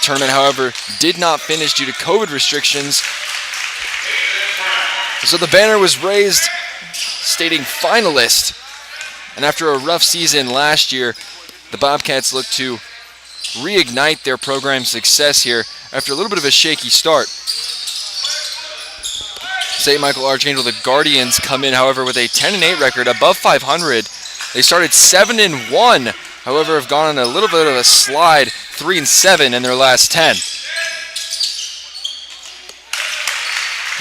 tournament, however, did not finish due to COVID restrictions. So the banner was raised stating finalist. And after a rough season last year, the Bobcats look to reignite their program's success here after a little bit of a shaky start. St. Michael Archangel, the Guardians, come in, however, with a 10-8 record, above 500. They started 7-1, however, have gone on a little bit of a slide, 3-7 in their last 10.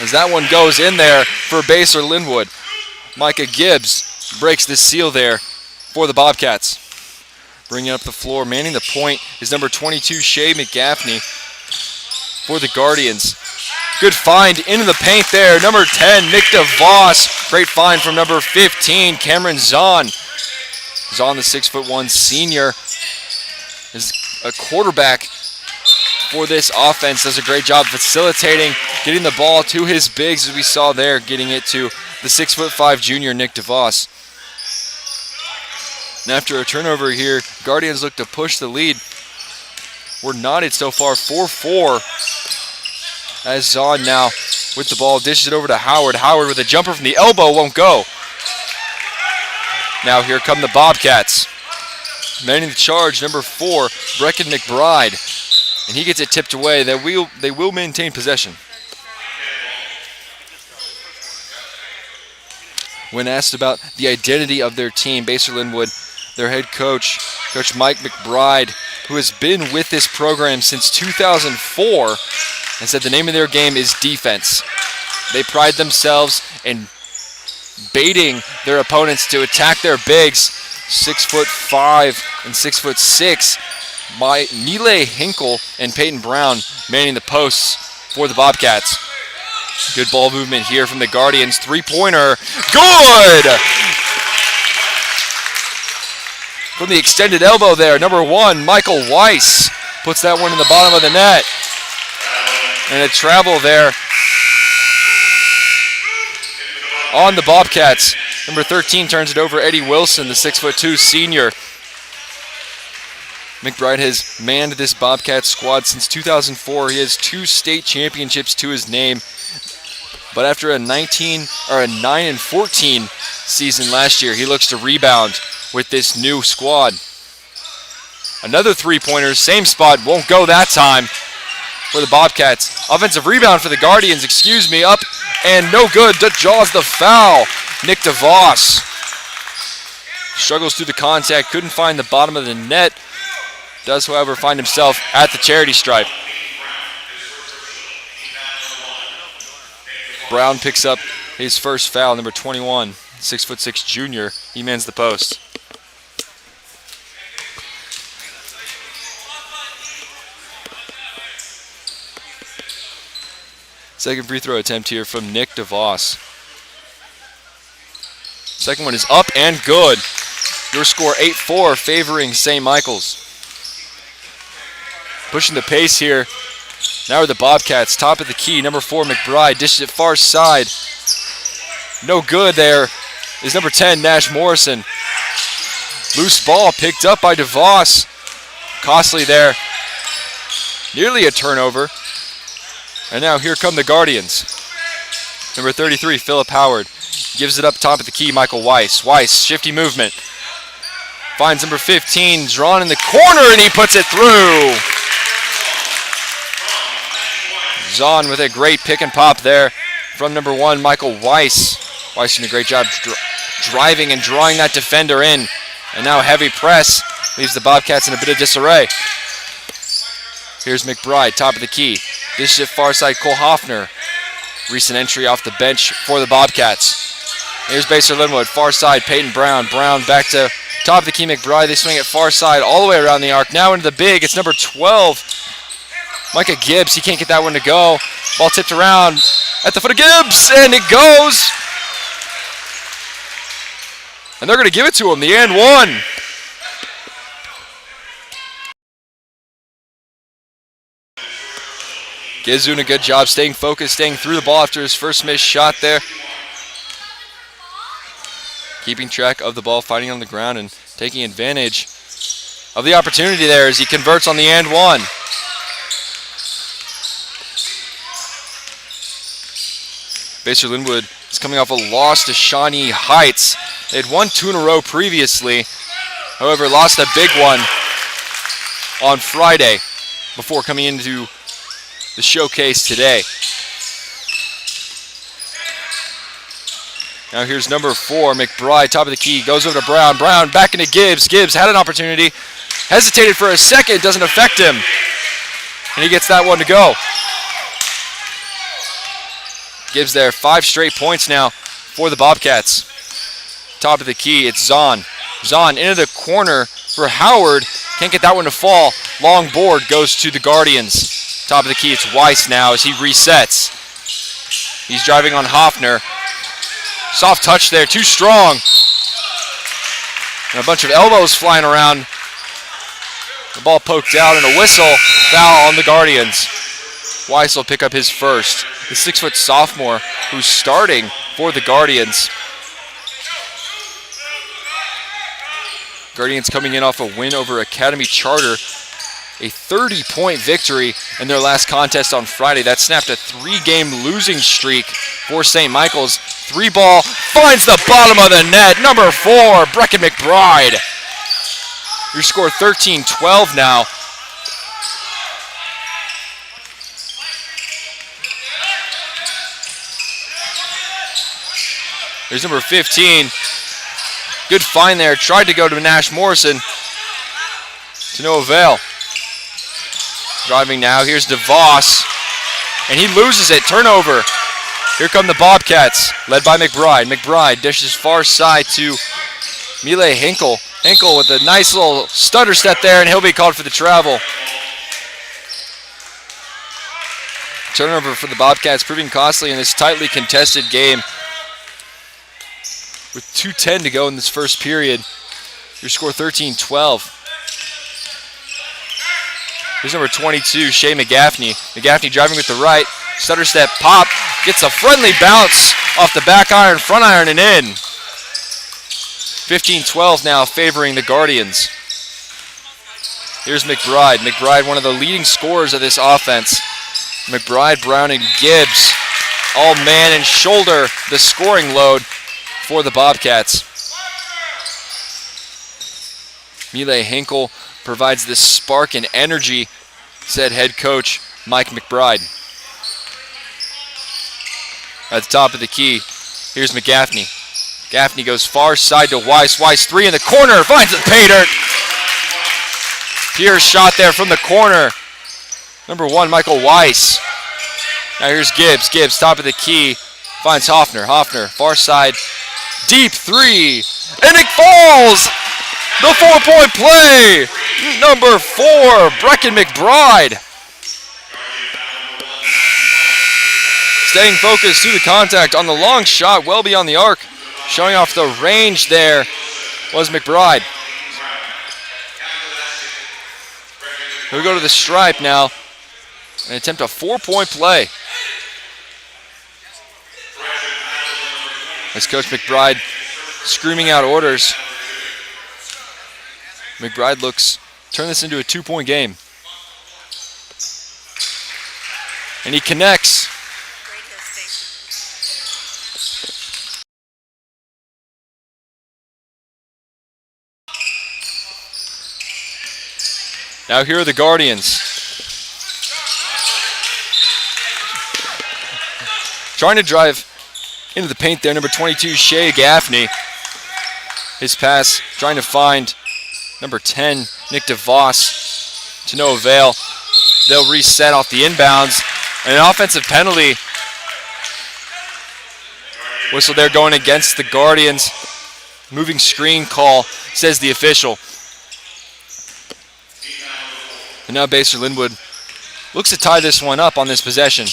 As that one goes in there for Basehor-Linwood. Micah Gibbs breaks the seal there for the Bobcats. Bringing up the floor, manning the point is number 22, Shea McGaffney for the Guardians. Good find into the paint there. Number 10, Nick DeVos. Great find from number 15, Cameron Zahn. Zahn, the 6'1" senior, is a quarterback for this offense. Does a great job facilitating, getting the ball to his bigs, as we saw there, getting it to the 6'5" junior, Nick DeVos. And after a turnover here, Guardians look to push the lead. We're knotted so far, 4-4. As Zahn now with the ball dishes it over to Howard. Howard with a jumper from the elbow, won't go. Now here come the Bobcats. Manning the charge, number 4, Brecken McBride. And he gets it tipped away. They will maintain possession. When asked about the identity of their team, Basehor-Linwood, their head coach, Coach Mike McBride, who has been with this program since 2004, and said the name of their game is defense. They pride themselves in baiting their opponents to attack their bigs, 6'5" and 6'6". Nile Hinkle and Peyton Brown manning the posts for the Bobcats. Good ball movement here from the Guardians. Three-pointer, good! From the extended elbow there, number 1, Michael Weiss puts that one in the bottom of the net. And a travel there on the Bobcats. Number 13 turns it over, Eddie Wilson, the 6'2" senior. McBride has manned this Bobcat squad since 2004. He has 2 state championships to his name. But after a 9-14 season last year, he looks to rebound with this new squad. Another three-pointer, same spot, won't go that time for the Bobcats. Offensive rebound for the Guardians, up and no good. Draws the foul. Nick DeVos struggles through the contact, couldn't find the bottom of the net. Does, however, find himself at the charity stripe. Brown picks up his first foul, number 21, 6'6" junior. He mans the post. Second free throw attempt here from Nick DeVos. Second one is up and good. Your score 8-4 favoring St. Michael's. Pushing the pace here. Now are the Bobcats, top of the key. Number 4, McBride, dishes it far side. No good there is number 10, Nash Morrison. Loose ball picked up by DeVos. Costly there. Nearly a turnover. And now here come the Guardians. Number 33, Philip Howard. Gives it up top of the key, Michael Weiss. Weiss, shifty movement. Finds number 15, drawn in the corner, and he puts it through. Zahn with a great pick and pop there from number 1, Michael Weiss. Weiss doing a great job driving and drawing that defender in. And now a heavy press leaves the Bobcats in a bit of disarray. Here's McBride, top of the key. This is far side, Cole Hoffner. Recent entry off the bench for the Bobcats. Here's Basehor-Linwood, far side, Peyton Brown. Brown back to top of the key, McBride. They swing it far side all the way around the arc. Now into the big, it's number 12, Micah Gibbs. He can't get that one to go. Ball tipped around at the foot of Gibbs, and it goes. And they're going to give it to him, the and one. Gibbs doing a good job staying focused, staying through the ball after his first missed shot there. Keeping track of the ball, fighting on the ground, and taking advantage of the opportunity there as he converts on the and one. Basehor-Linwood is coming off a loss to Shawnee Heights. They had won 2 in a row previously. However, lost a big one on Friday before coming into the showcase today. Now here's number 4, McBride, top of the key, goes over to Brown. Brown back into Gibbs. Gibbs had an opportunity, hesitated for a second, doesn't affect him. And he gets that one to go. Gibbs there, 5 straight points now for the Bobcats. Top of the key, it's Zahn. Zahn into the corner for Howard. Can't get that one to fall. Long board goes to the Guardians. Top of the key, it's Weiss now as he resets. He's driving on Hoffner. Soft touch there, too strong. And a bunch of elbows flying around. The ball poked out and a whistle. Foul on the Guardians. Weiss will pick up his first. The 6-foot sophomore who's starting for the Guardians. Guardians coming in off a win over Academy Charter. A 30-point victory in their last contest on Friday. That snapped a 3-game losing streak for St. Michael's. 3-ball finds the bottom of the net. Number 4, Brecken McBride. Your score 13-12 now. There's number 15. Good find there. Tried to go to Nash Morrison. To no avail. Driving now. Here's DeVos. And he loses it. Turnover. Here come the Bobcats, led by McBride. McBride dishes far side to Mile Hinkle. Hinkle with a nice little stutter step there, and he'll be called for the travel. Turnover for the Bobcats proving costly in this tightly contested game. With 2:10 to go in this first period, your score 13-12. Here's number 22, Shea McGaffney. McGaffney driving with the right. Stutter step, pop. Gets a friendly bounce off the back iron, front iron, and in. 15-12 now favoring the Guardians. Here's McBride. McBride, one of the leading scorers of this offense. McBride, Brown, and Gibbs all man and shoulder the scoring load for the Bobcats. Mile Hinkle provides this spark and energy, said head coach Mike McBride. At the top of the key, here's McGaffney. Gaffney goes far side to Weiss. Weiss 3 in the corner, finds the pay dirt. Pierce shot there from the corner. Number 1, Michael Weiss. Now here's Gibbs. Gibbs, top of the key, finds Hoffner. Hoffner, far side, deep 3, and it falls! The 4-point play! Number 4, Brecken McBride. Staying focused through the contact on the long shot, well beyond the arc. Showing off the range there was McBride. He'll go to the stripe now and attempt a 4-point play. As Coach McBride screaming out orders. McBride looks, turn this into a 2-point game. And he connects. Now here are the Guardians. Trying to drive into the paint there, number 22, Shea Gaffney. His pass trying to find number 10, Nick DeVos, to no avail. They'll reset off the inbounds. And an offensive penalty. Whistle there going against the Guardians. Moving screen call, says the official. And now Basehor-Linwood looks to tie this one up on this possession.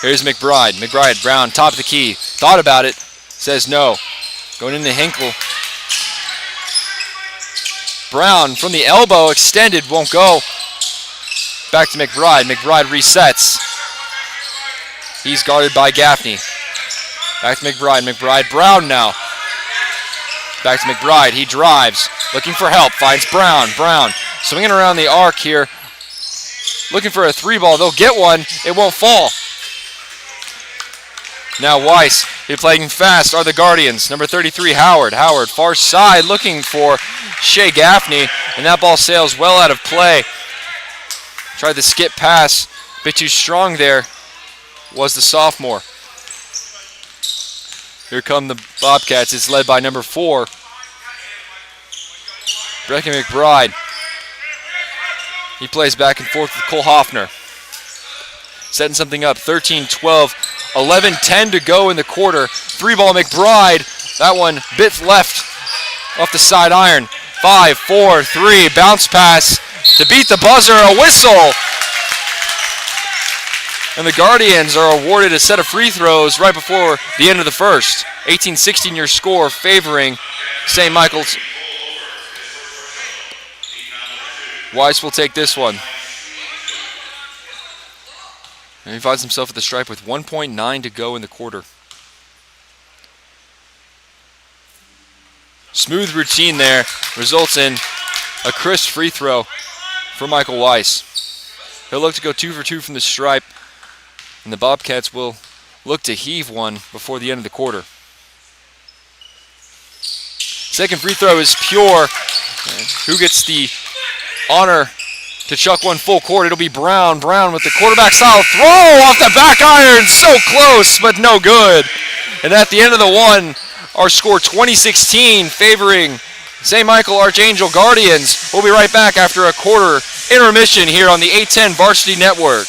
Here's McBride. McBride, Brown, top of the key. Thought about it, says no. Going into Hinkle. Brown from the elbow, extended, won't go. Back to McBride. McBride resets. He's guarded by Gaffney. Back to McBride. McBride, Brown now. Back to McBride. He drives. Looking for help. Finds Brown. Brown swinging around the arc here. Looking for a 3-ball. They'll get one. It won't fall. Now Weiss, he's playing fast, are the Guardians. Number 33, Howard. Howard, far side, looking for Shea Gaffney, and that ball sails well out of play. Tried the skip pass, a bit too strong there, was the sophomore. Here come the Bobcats. It's led by number 4, Brecken McBride. He plays back and forth with Cole Hoffner. Setting something up, 13-12, 11-10 to go in the quarter. 3-ball McBride, that one bit left off the side iron. 5-4-3, bounce pass to beat the buzzer, a whistle. And the Guardians are awarded a set of free throws right before the end of the first. 18-16 your score, favoring St. Michael's. Weiss will take this one. And he finds himself at the stripe with 1.9 to go in the quarter. Smooth routine there results in a crisp free throw for Michael Weiss. He'll look to go 2 for 2 from the stripe, and the Bobcats will look to heave one before the end of the quarter. Second free throw is pure. Who gets the honor to chuck one full court? It'll be Brown. Brown with the quarterback-style throw off the back iron. So close, but no good. And at the end of the one, our score 2016 favoring St. Michael Archangel Guardians. We'll be right back after a quarter intermission here on the 810 Varsity Network.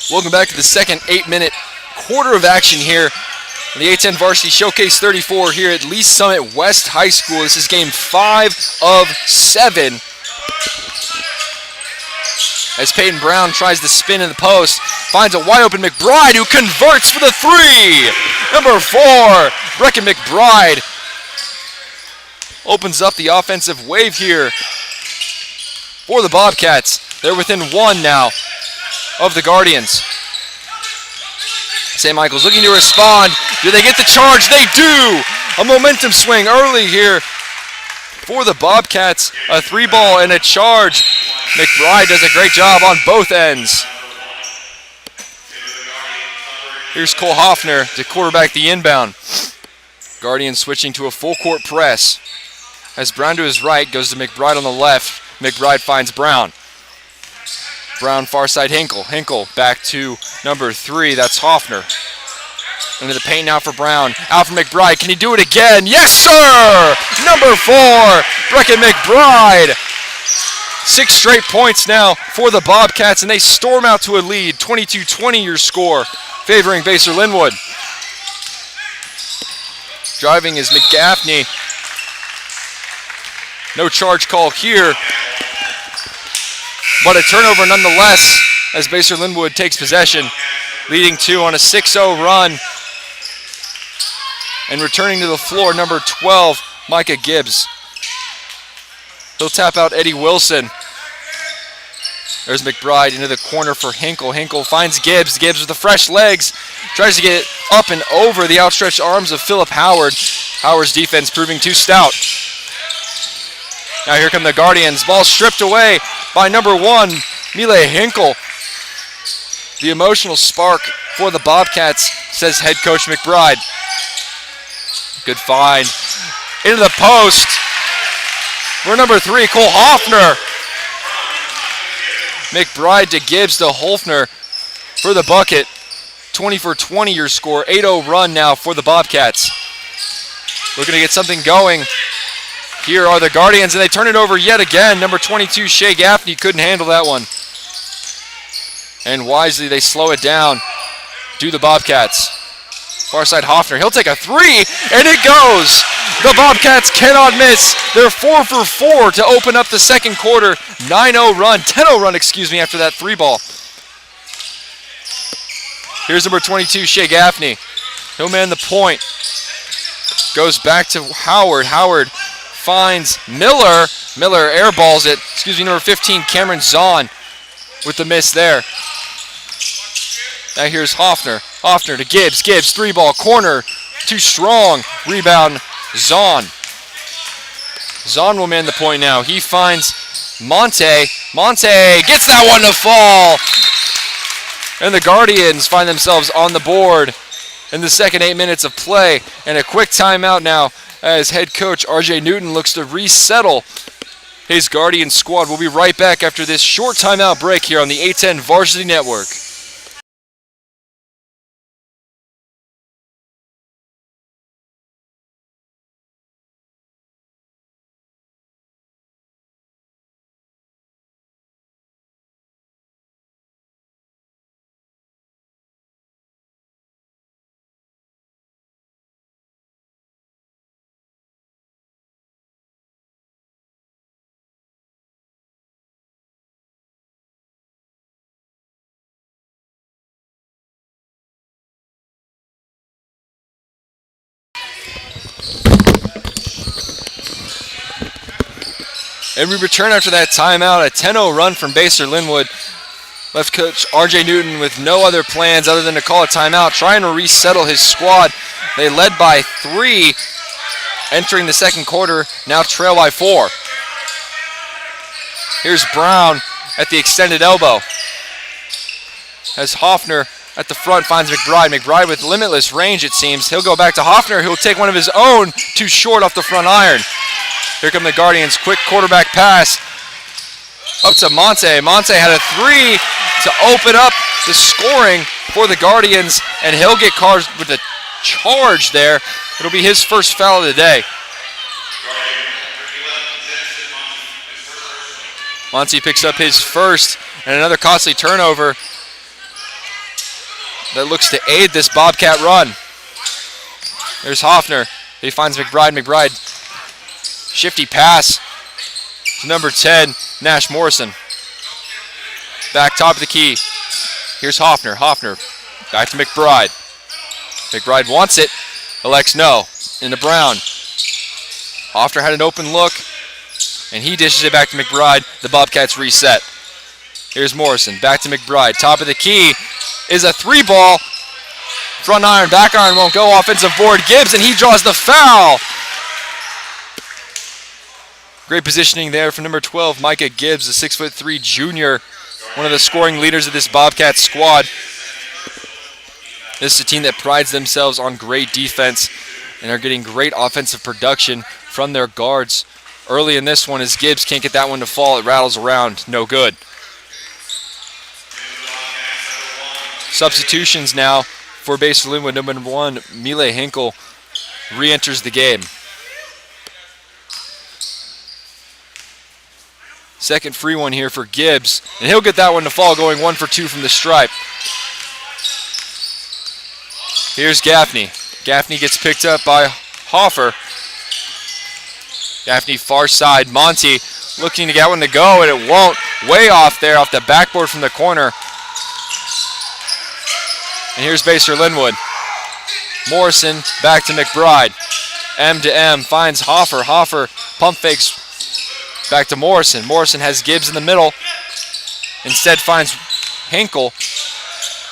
Welcome back to the second 8-minute quarter of action here in the 810 Varsity Showcase 34 here at Lee Summit West High School. This is game 5 of 7. As Peyton Brown tries to spin in the post, finds a wide open McBride who converts for the 3. Number 4, Brecken McBride opens up the offensive wave here for the Bobcats. They're within 1 now of the Guardians. St. Michael's looking to respond. Do they get the charge? They do! A momentum swing early here for the Bobcats. A 3-ball and a charge. McBride does a great job on both ends. Here's Cole Hoffner to quarterback the inbound. Guardians switching to a full court press. As Brown to his right goes to McBride on the left. McBride finds Brown. Brown far side Hinkle. Hinkle back to number 3. That's Hoffner. Into the paint now for Brown. Out for McBride. Can he do it again? Yes, sir! Number 4, Brecken McBride. 6 straight points now for the Bobcats, and they storm out to a lead. 22-20 your score, favoring Basehor-Linwood. Driving is McGaffney. No charge call here, but a turnover nonetheless as Basehor-Linwood takes possession, leading 2 on a 6-0 run. And returning to the floor, number 12, Micah Gibbs. He'll tap out Eddie Wilson. There's McBride into the corner for Hinkle. Hinkle finds Gibbs. Gibbs with the fresh legs. Tries to get it up and over the outstretched arms of Philip Howard. Howard's defense proving too stout. Now here come the Guardians. Ball stripped away by number 1, Mile Hinkle. The emotional spark for the Bobcats, says head coach McBride. Good find. Into the post. For number 3, Cole Hoffner. McBride to Gibbs to Holfner for the bucket. 20 for 20 your score. 8-0 run now for the Bobcats. Looking to get something going. Here are the Guardians, and they turn it over yet again. Number 22, Shea Gaffney, couldn't handle that one. And wisely, they slow it down. Do the Bobcats. Far side Hoffner, he'll take a 3, and it goes. The Bobcats cannot miss. They're 4 for 4 to open up the second quarter. 9-0 run, 10-0 run, after that 3 ball. Here's number 22, Shea Gaffney. He'll man the point. Goes back to Howard. Howard finds Miller. Miller airballs it. Number 15, Cameron Zahn with the miss there. Now here's Hoffner. Hoffner to Gibbs. Gibbs, 3-ball, corner. Too strong. Rebound, Zahn. Zahn will man the point now. He finds Monte. Monte gets that one to fall. And the Guardians find themselves on the board in the second 8 minutes of play. And a quick timeout now as head coach R.J. Newton looks to resettle his Guardian squad. We'll be right back after this short timeout break here on the 810 Varsity Network. And we return after that timeout, a 10-0 run from Basehor-Linwood. Left coach R.J. Newton with no other plans other than to call a timeout, trying to resettle his squad. They led by 3 entering the second quarter, now trail by 4. Here's Brown at the extended elbow. As Hoffner at the front finds McBride. McBride with limitless range, it seems. He'll go back to Hoffner, who'll take one of his own, too short off the front iron. Here come the Guardians, quick quarterback pass up to Monte. Monte had a 3 to open up the scoring for the Guardians, and he'll get cars with a charge there. It'll be his first foul of the day. Monte picks up his first, and another costly turnover that looks to aid this Bobcat run. There's Hoffner. He finds McBride. McBride, shifty pass to number 10, Nash Morrison. Back top of the key. Here's Hoffner. Hoffner back to McBride. McBride wants it. Elects no. Into Brown. Hoffner had an open look, and he dishes it back to McBride. The Bobcats reset. Here's Morrison. Back to McBride. Top of the key is a 3-ball. Front iron, back iron won't go. Offensive board. Gibbs, and he draws the foul. Great positioning there from number 12, Micah Gibbs, a 6'3" junior, one of the scoring leaders of this Bobcat squad. This is a team that prides themselves on great defense and are getting great offensive production from their guards. Early in this one, as Gibbs can't get that one to fall, it rattles around, no good. Substitutions now for Basehor-Linwood. Number 1, Mile Hinkle re-enters the game. Second free one here for Gibbs, and he'll get that one to fall, going 1 for 2 from the stripe. Here's Gaffney. Gaffney gets picked up by Hoffer. Gaffney far side. Monty looking to get one to go, and it won't. Way off there, off the backboard from the corner. And here's Basehor-Linwood. Morrison back to McBride. M to M, finds Hoffer. Hoffer pump fakes back to Morrison. Morrison has Gibbs in the middle. Instead finds Hinkle.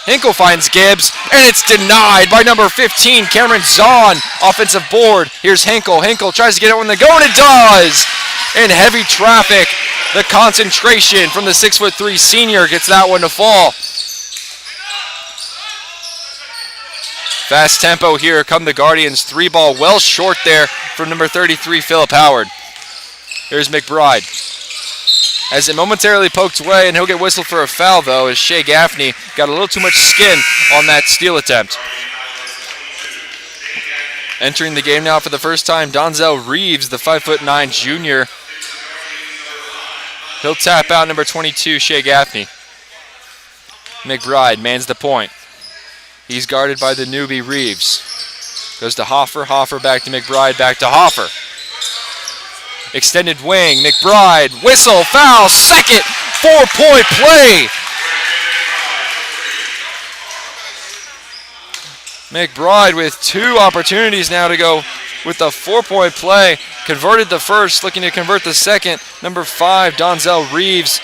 Hinkle finds Gibbs, and it's denied by number 15, Cameron Zahn. Offensive board. Here's Hinkle. Hinkle tries to get it when they go, and it does! In heavy traffic, the concentration from the 6'3" senior gets that one to fall. Fast tempo here come the Guardians. 3-ball well short there from number 33, Phillip Howard. Here's McBride. As it momentarily poked away, and he'll get whistled for a foul, though, as Shea Gaffney got a little too much skin on that steal attempt. Entering the game now for the first time, Donzel Reeves, the 5'9" junior. He'll tap out number 22, Shea Gaffney. McBride mans the point. He's guarded by the newbie Reeves. Goes to Hoffer. Hoffer back to McBride. Back to Hoffer. Extended wing. McBride. Whistle. Foul. Second. 4-point play. McBride with 2 opportunities now to go with the 4-point play. Converted the first. Looking to convert the second. Number 5, Donzel Reeves.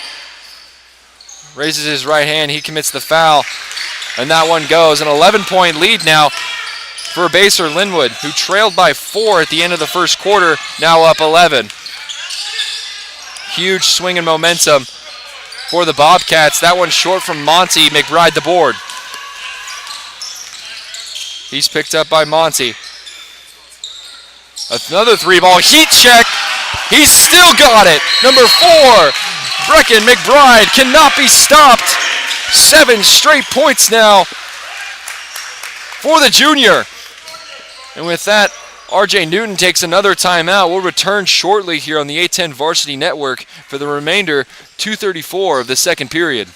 Raises his right hand. He commits the foul. And that one goes. An 11-point lead now for Basehor-Linwood, who trailed by 4 at the end of the first quarter, now up 11. Huge swing in momentum for the Bobcats. That one short from Monty. McBride the board. He's picked up by Monty. Another 3-ball heat check. He's still got it. Number 4, Brecken McBride cannot be stopped. 7 straight points now for the junior. And with that, RJ Newton takes another timeout. We'll return shortly here on the A10 Varsity Network for the remainder, 2:34 of the second period.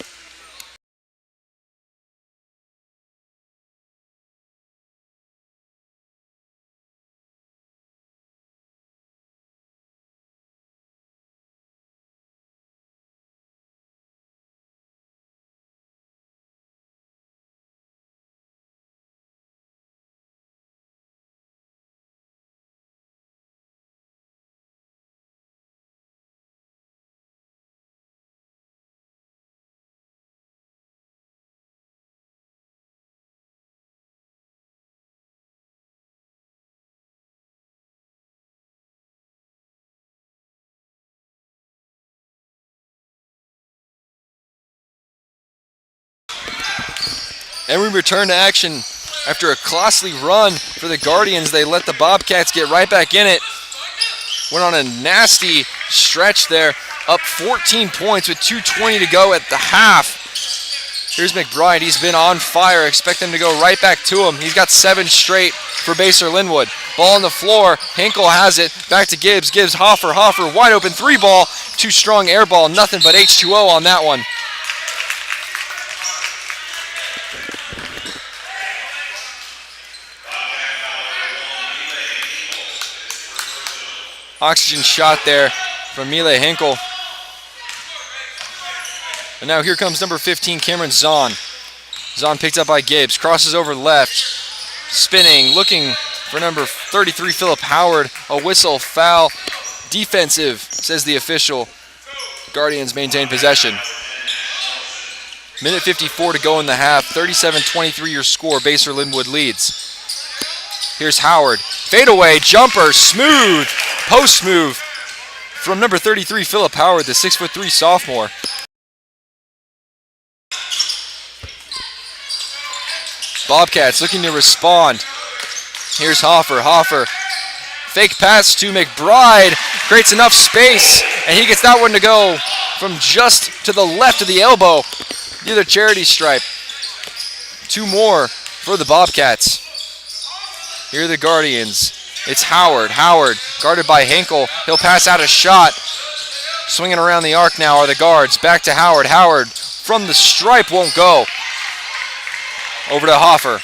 And we return to action after a costly run for the Guardians. They let the Bobcats get right back in it. Went on a nasty stretch there, up 14 points with 2:20 to go at the half. Here's McBride. He's been on fire. Expect him to go right back to him. He's got 7 straight for Basehor-Linwood. Ball on the floor. Hinkle has it. Back to Gibbs. Gibbs, Hoffer. Hoffer, wide open 3-ball. Too strong air ball. Nothing but H2O on that one. Oxygen shot there from Mile Hinkle. And now here comes number 15, Cameron Zahn. Zahn picked up by Gibbs. Crosses over left. Spinning. Looking for number 33, Phillip Howard. A whistle. Foul. Defensive, says the official. Guardians maintain possession. Minute 54 to go in the half. 37-23 your score. Basehor-Linwood leads. Here's Howard. Fadeaway. Jumper. Smooth. Post move from number 33, Phillip Howard, the 6'3" sophomore. Bobcats looking to respond. Here's Hoffer. Hoffer. Fake pass to McBride. Creates enough space, and he gets that one to go from just to the left of the elbow near the charity stripe. 2 more for the Bobcats. Here are the Guardians. It's Howard. Howard, guarded by Hinkle. He'll pass out a shot. Swinging around the arc now are the guards. Back to Howard. Howard from the stripe won't go. Over to Hoffer.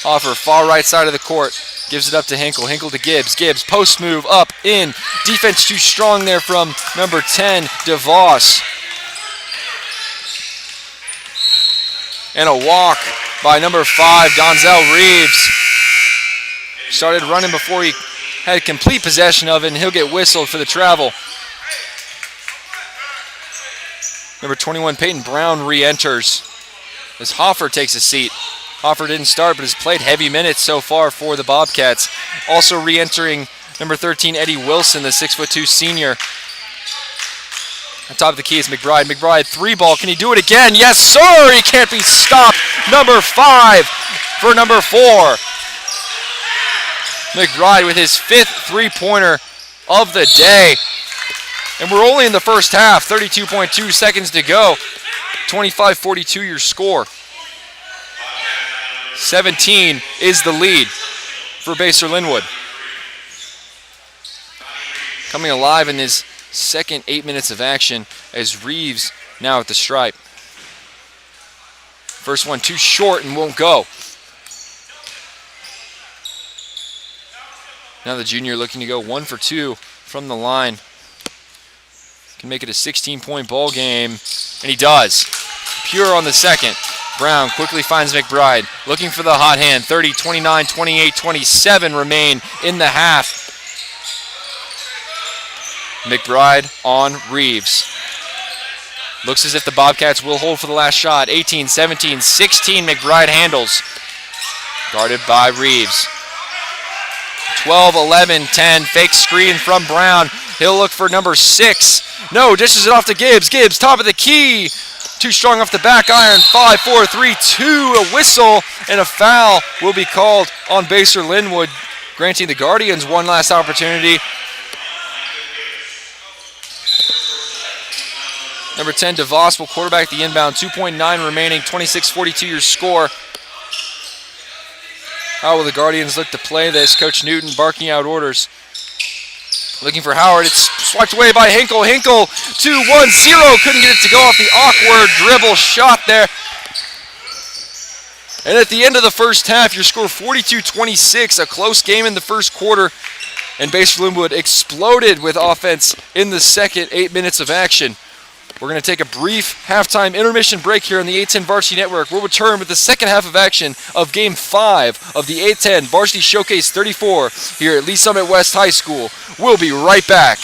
Hoffer, far right side of the court. Gives it up to Hinkle. Hinkle to Gibbs. Gibbs, post move, up, in. Defense too strong there from number 10, DeVos. And a walk by number 5, Donzel Reeves. Started running before he had complete possession of it, and he'll get whistled for the travel. Number 21, Peyton Brown re-enters as Hoffer takes a seat. Hoffer didn't start, but has played heavy minutes so far for the Bobcats. Also re-entering number 13, Eddie Wilson, the 6'2" senior. On top of the key is McBride. McBride, 3-ball. Can he do it again? Yes, sir! He can't be stopped. Number 5 for number 4. McBride with his 5th three-pointer of the day. And we're only in the first half. 32.2 seconds to go. 25-42 your score. 17 is the lead for Basehor-Linwood. Coming alive in his second 8 minutes of action as Reeves now at the stripe. First one too short and won't go. Now the junior looking to go 1 for 2 from the line. Can make it a 16-point ball game, and he does. Pure on the second. Brown quickly finds McBride, looking for the hot hand. 30, 29, 28, 27 remain in the half. McBride on Reeves. Looks as if the Bobcats will hold for the last shot. 18, 17, 16 McBride handles. Guarded by Reeves. 12, 11, 10. Fake screen from Brown. He'll look for number 6. No, dishes it off to Gibbs. Gibbs, top of the key. Too strong off the back iron. 5, 4, 3, 2. A whistle and a foul will be called on Basehor-Linwood, granting the Guardians one last opportunity. Number 10, DeVos will quarterback the inbound. 2.9 remaining, 26-42 your score. How will the Guardians look to play this? Coach Newton barking out orders. Looking for Howard. It's swiped away by Hinkle. Hinkle, 2-1-0. Couldn't get it to go off the awkward dribble shot there. And at the end of the first half, your score 42-26. A close game in the first quarter. And Basehor-Linwood exploded with offense in the second 8 minutes of action. We're going to take a brief halftime intermission break here on the A10 Varsity Network. We'll return with the second half of action of Game 5 of the A10 Varsity Showcase 34 here at Lee Summit West High School. We'll be right back.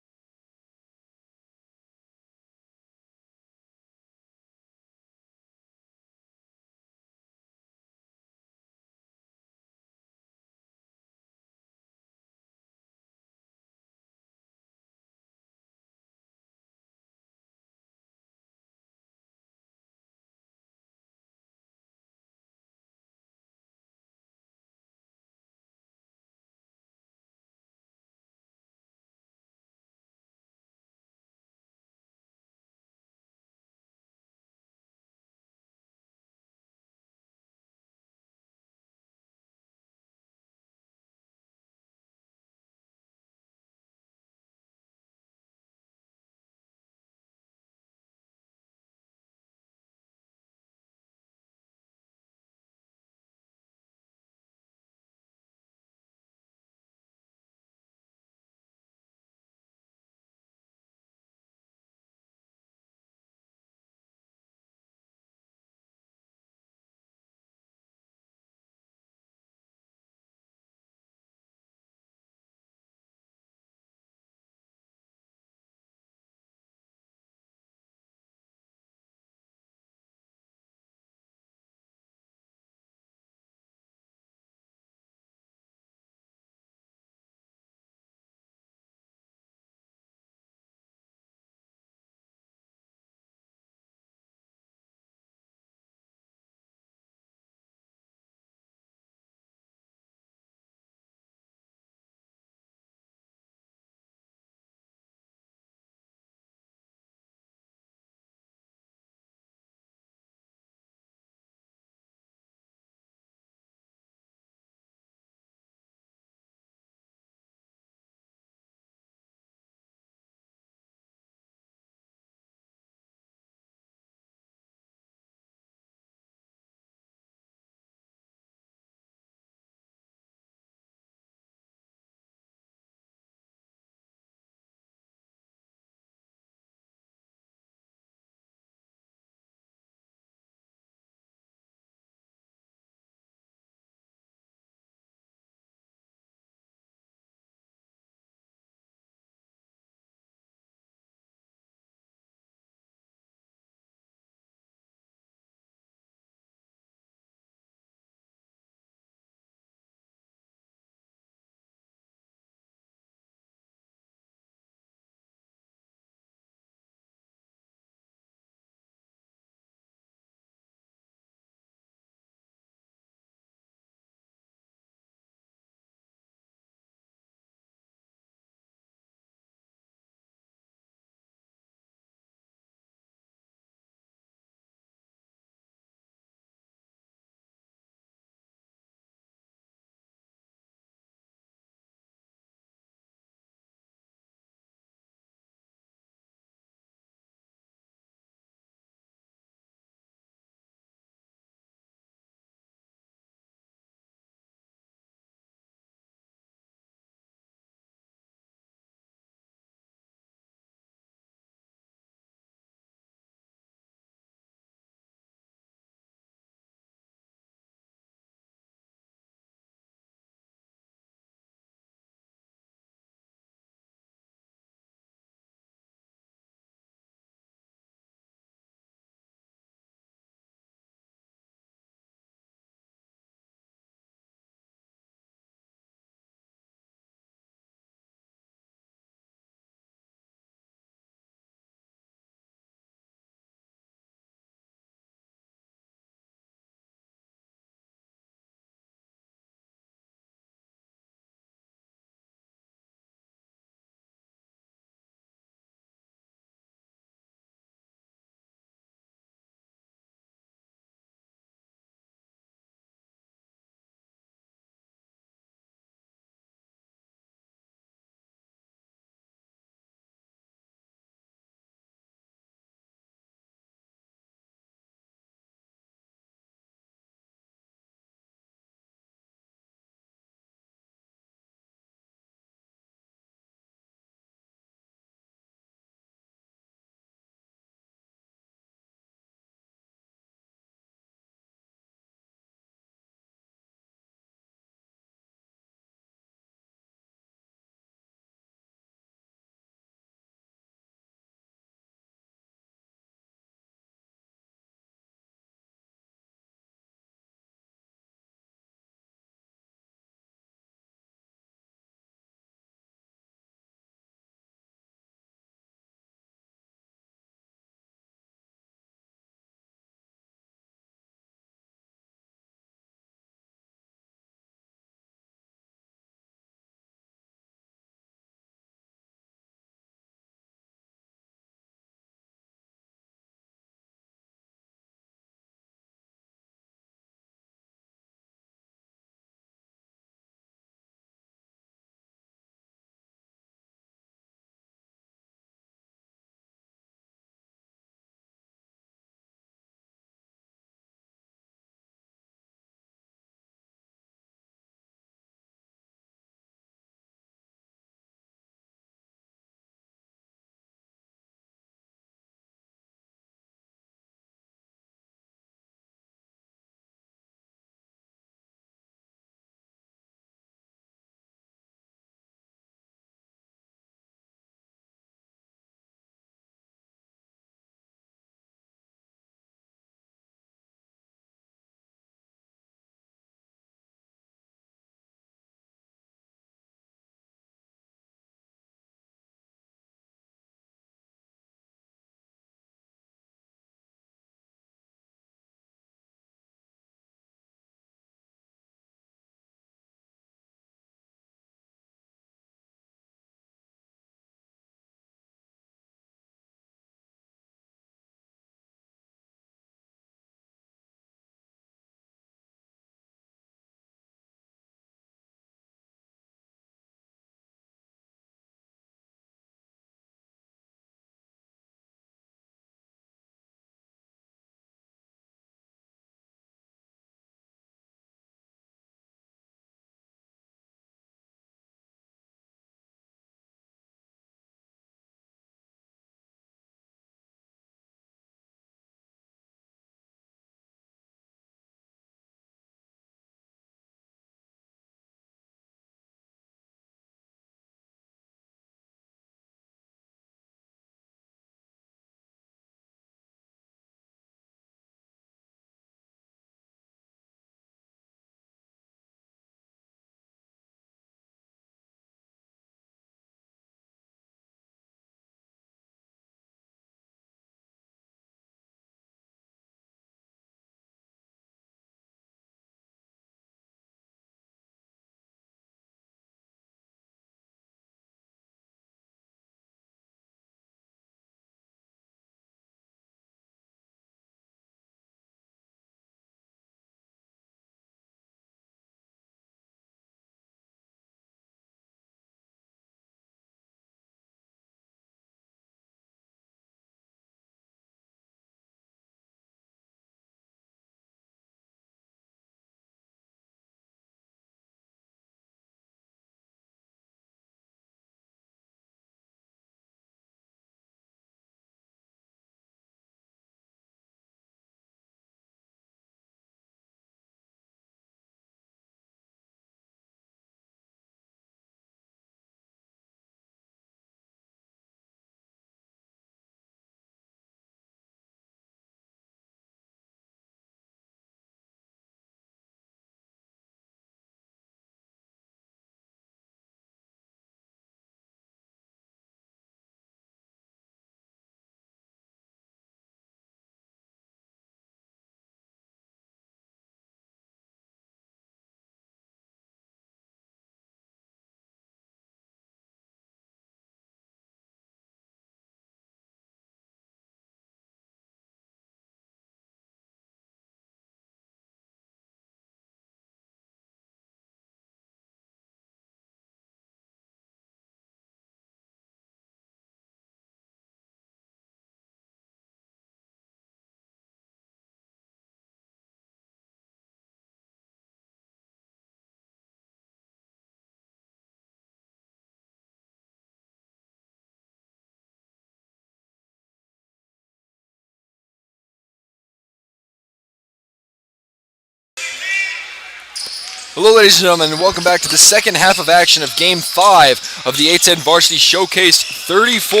Hello, ladies and gentlemen, and welcome back to the second half of action of Game 5 of the A10 Varsity Showcase 34,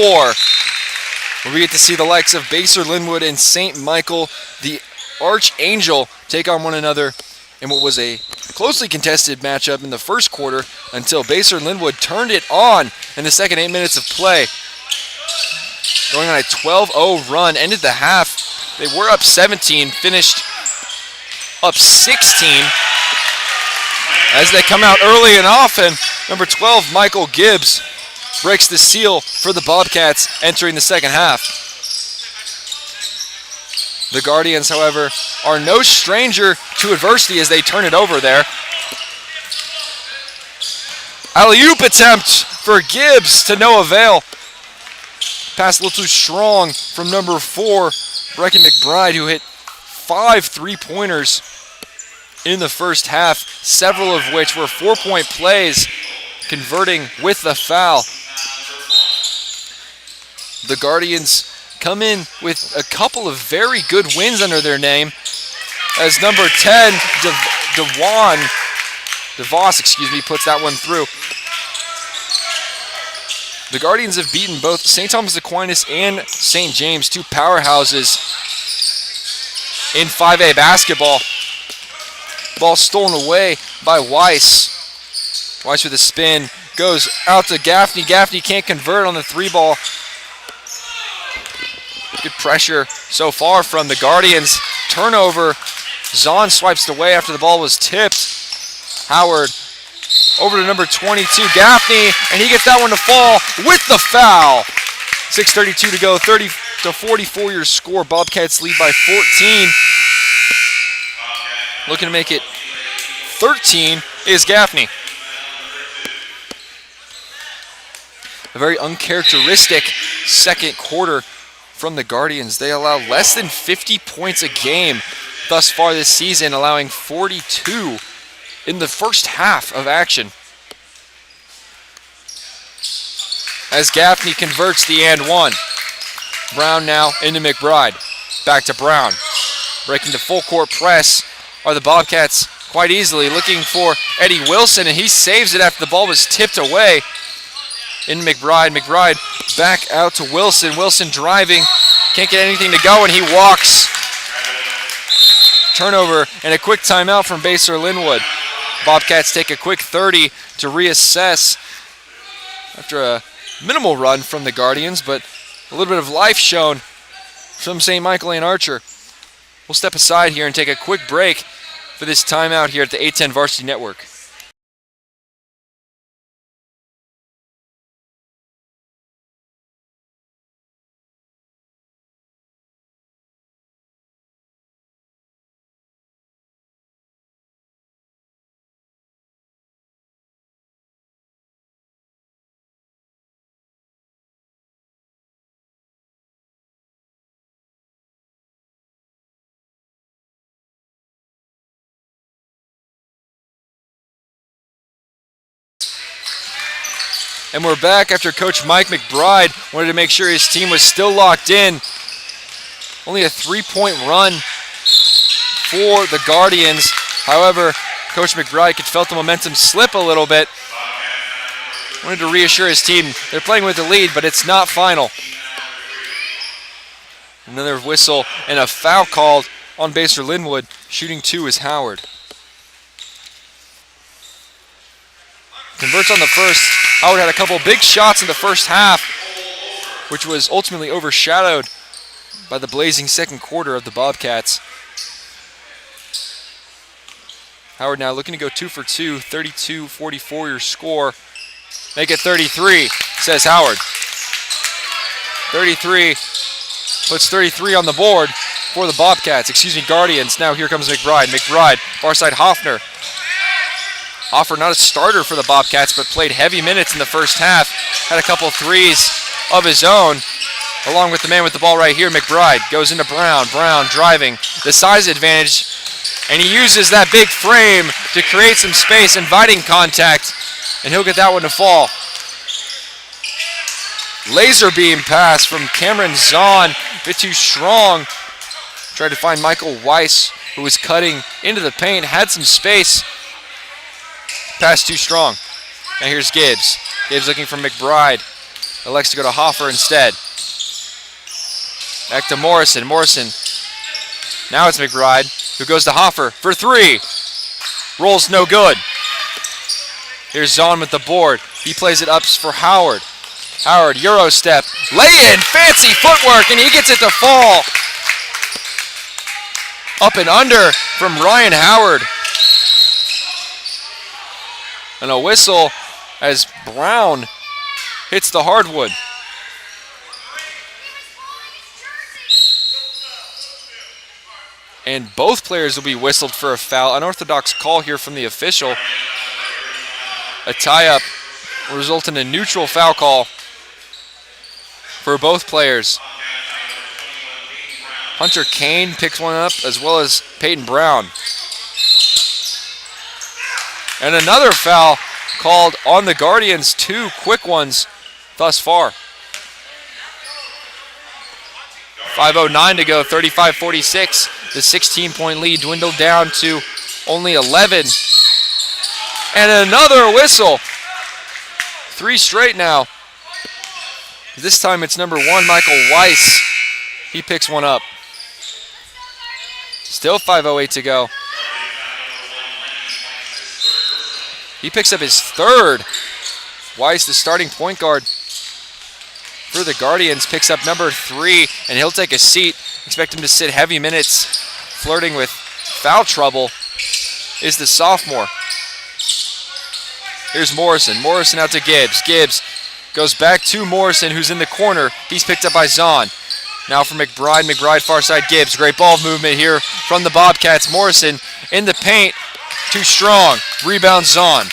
where we get to see the likes of Basehor-Linwood and St. Michael, the Archangel, take on one another in what was a closely contested matchup in the first quarter until Basehor-Linwood turned it on in the second 8 minutes of play. Going on a 12-0 run, ended the half. They were up 17, finished up 16. As they come out early and often, number 12, Michael Gibbs, breaks the seal for the Bobcats entering the second half. The Guardians, however, are no stranger to adversity as they turn it over there. Alley-oop attempt for Gibbs to no avail. Pass a little too strong from number 4, Brecken McBride, who hit 5 3-pointers in the first half, several of which were 4-point plays, converting with the foul. The Guardians come in with a couple of very good wins under their name, as number 10, DeVos, puts that one through. The Guardians have beaten both St. Thomas Aquinas and St. James, two powerhouses in 5A basketball. Ball stolen away by Weiss. Weiss with a spin, goes out to Gaffney. Gaffney can't convert on the 3-ball. Good pressure so far from the Guardians. Turnover. Zahn swipes it away after the ball was tipped. Howard over to number 22, Gaffney, and he gets that one to fall with the foul. 6:32 to go, 30-44 your score. Bobcats lead by 14. Looking to make it 13 is Gaffney. A very uncharacteristic second quarter from the Guardians. They allow less than 50 points a game thus far this season, allowing 42 in the first half of action. As Gaffney converts the and one. Brown now into McBride. Back to Brown. Breaking the full court press are the Bobcats quite easily, looking for Eddie Wilson, and he saves it after the ball was tipped away. In McBride. McBride back out to Wilson. Wilson driving. Can't get anything to go, and he walks. Turnover and a quick timeout from Basehor-Linwood. Bobcats take a quick 30 to reassess after a minimal run from the Guardians, but a little bit of life shown from St. Michael and Archer. We'll step aside here and take a quick break for this timeout here at the A10 Varsity Network. And we're back after Coach Mike McBride wanted to make sure his team was still locked in. Only a 3-point run for the Guardians. However, Coach McBride could felt the momentum slip a little bit. Wanted to reassure his team they're playing with the lead, but it's not final. Another whistle and a foul called on Basehor-Linwood. Shooting 2 is Howard. Converts on the first. Howard had a couple big shots in the first half, which was ultimately overshadowed by the blazing second quarter of the Bobcats. Howard now looking to go 2 for 2, 32-44 your score. Make it 33, says Howard. 33, puts 33 on the board for the Bobcats, Guardians. Now here comes McBride. McBride, far side Hoffner. Hoffner not a starter for the Bobcats, but played heavy minutes in the first half. Had a couple threes of his own, along with the man with the ball right here, McBride. Goes into Brown. Brown driving, the size advantage, and he uses that big frame to create some space, inviting contact, and he'll get that one to fall. Laser beam pass from Cameron Zahn, a bit too strong. Tried to find Michael Weiss, who was cutting into the paint, had some space. pass too strong. Now here's Gibbs. Gibbs looking for McBride. Elects to go to Hoffer instead. Back to Morrison. Morrison. Now it's McBride, who goes to Hoffer for three. Rolls no good. Here's Zahn with the board. He plays it up for Howard. Howard, Euro step. Lay in, fancy footwork, and he gets it to fall. Up and under from Ryan Howard. And a whistle as Brown hits the hardwood. And both players will be whistled for a foul. Unorthodox call here from the official. A tie-up will result in a neutral foul call for both players. Hunter Kane picks one up, as well as Peyton Brown. And another foul called on the Guardians. Two quick ones thus far. 5:09 to go, 35-46. The 16-point lead dwindled down to only 11. And another whistle. Three straight now. This time it's number 1, Michael Weiss. He picks one up. Still 5:08 to go. He picks up his third. Weiss, the starting point guard for the Guardians, picks up number 3, and he'll take a seat. Expect him to sit heavy minutes. Flirting with foul trouble is the sophomore. Here's Morrison. Morrison out to Gibbs. Gibbs goes back to Morrison, who's in the corner. He's picked up by Zahn. Now for McBride. McBride far side Gibbs. Great ball movement here from the Bobcats. Morrison in the paint. Too strong. Rebound Zahn.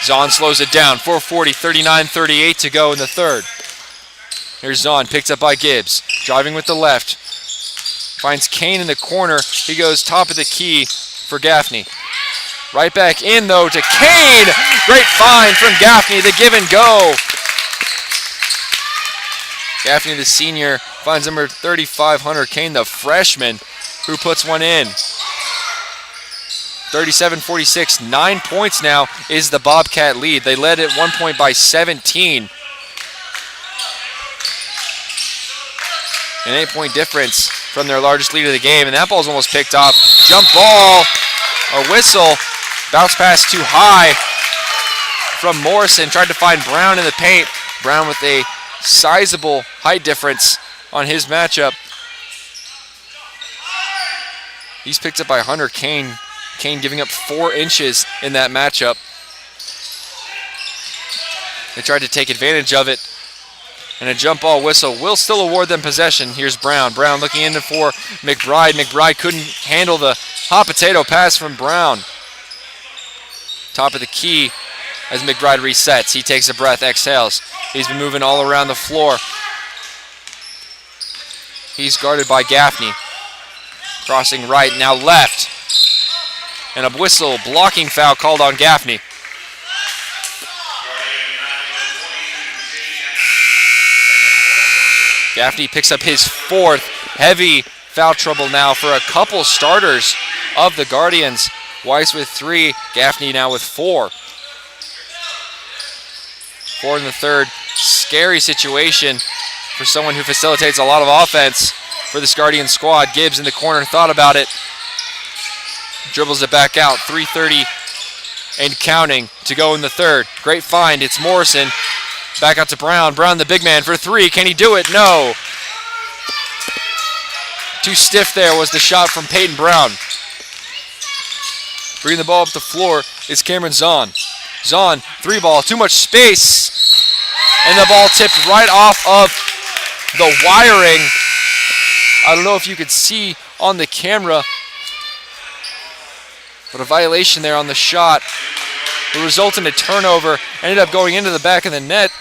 Zahn slows it down. 4:40, 39-38 to go in the third. Here's Zahn, picked up by Gibbs. Driving with the left. Finds Kane in the corner. He goes top of the key for Gaffney. Right back in, though, to Kane. Great find from Gaffney, the give and go. Gaffney, the senior, finds number 35, Hunter Kane, the freshman, who puts one in. 37-46, 9 points now is the Bobcat lead. They led at 1 point by 17. An 8-point difference from their largest lead of the game, and that ball's almost picked off. Jump ball, a whistle, bounce pass too high from Morrison. Tried to find Brown in the paint. Brown with a sizable height difference on his matchup. He's picked up by Hunter Kane. Kane giving up 4 inches in that matchup. They tried to take advantage of it. And a jump ball whistle will still award them possession. Here's Brown. Brown looking in for McBride. McBride couldn't handle the hot potato pass from Brown. Top of the key as McBride resets. He takes a breath, exhales. He's been moving all around the floor. He's guarded by Gaffney. Crossing right, now left. And a whistle, blocking foul called on Gaffney. Gaffney picks up his 4th. Heavy foul trouble now for a couple starters of the Guardians. Weiss with 3, Gaffney now with 4. 4 in the third. Scary situation for someone who facilitates a lot of offense for this Guardian squad. Gibbs in the corner, thought about it. Dribbles it back out. 3:30 and counting to go in the third. Great find. It's Morrison. Back out to Brown. Brown, the big man, for 3. Can he do it? No. Too stiff there was the shot from Peyton Brown. Bringing the ball up the floor is Cameron Zahn. Zahn, 3 ball, too much space. And the ball tipped right off of the wiring. I don't know if you could see on the camera, but a violation there on the shot will result in a turnover. Ended up going into the back of the net,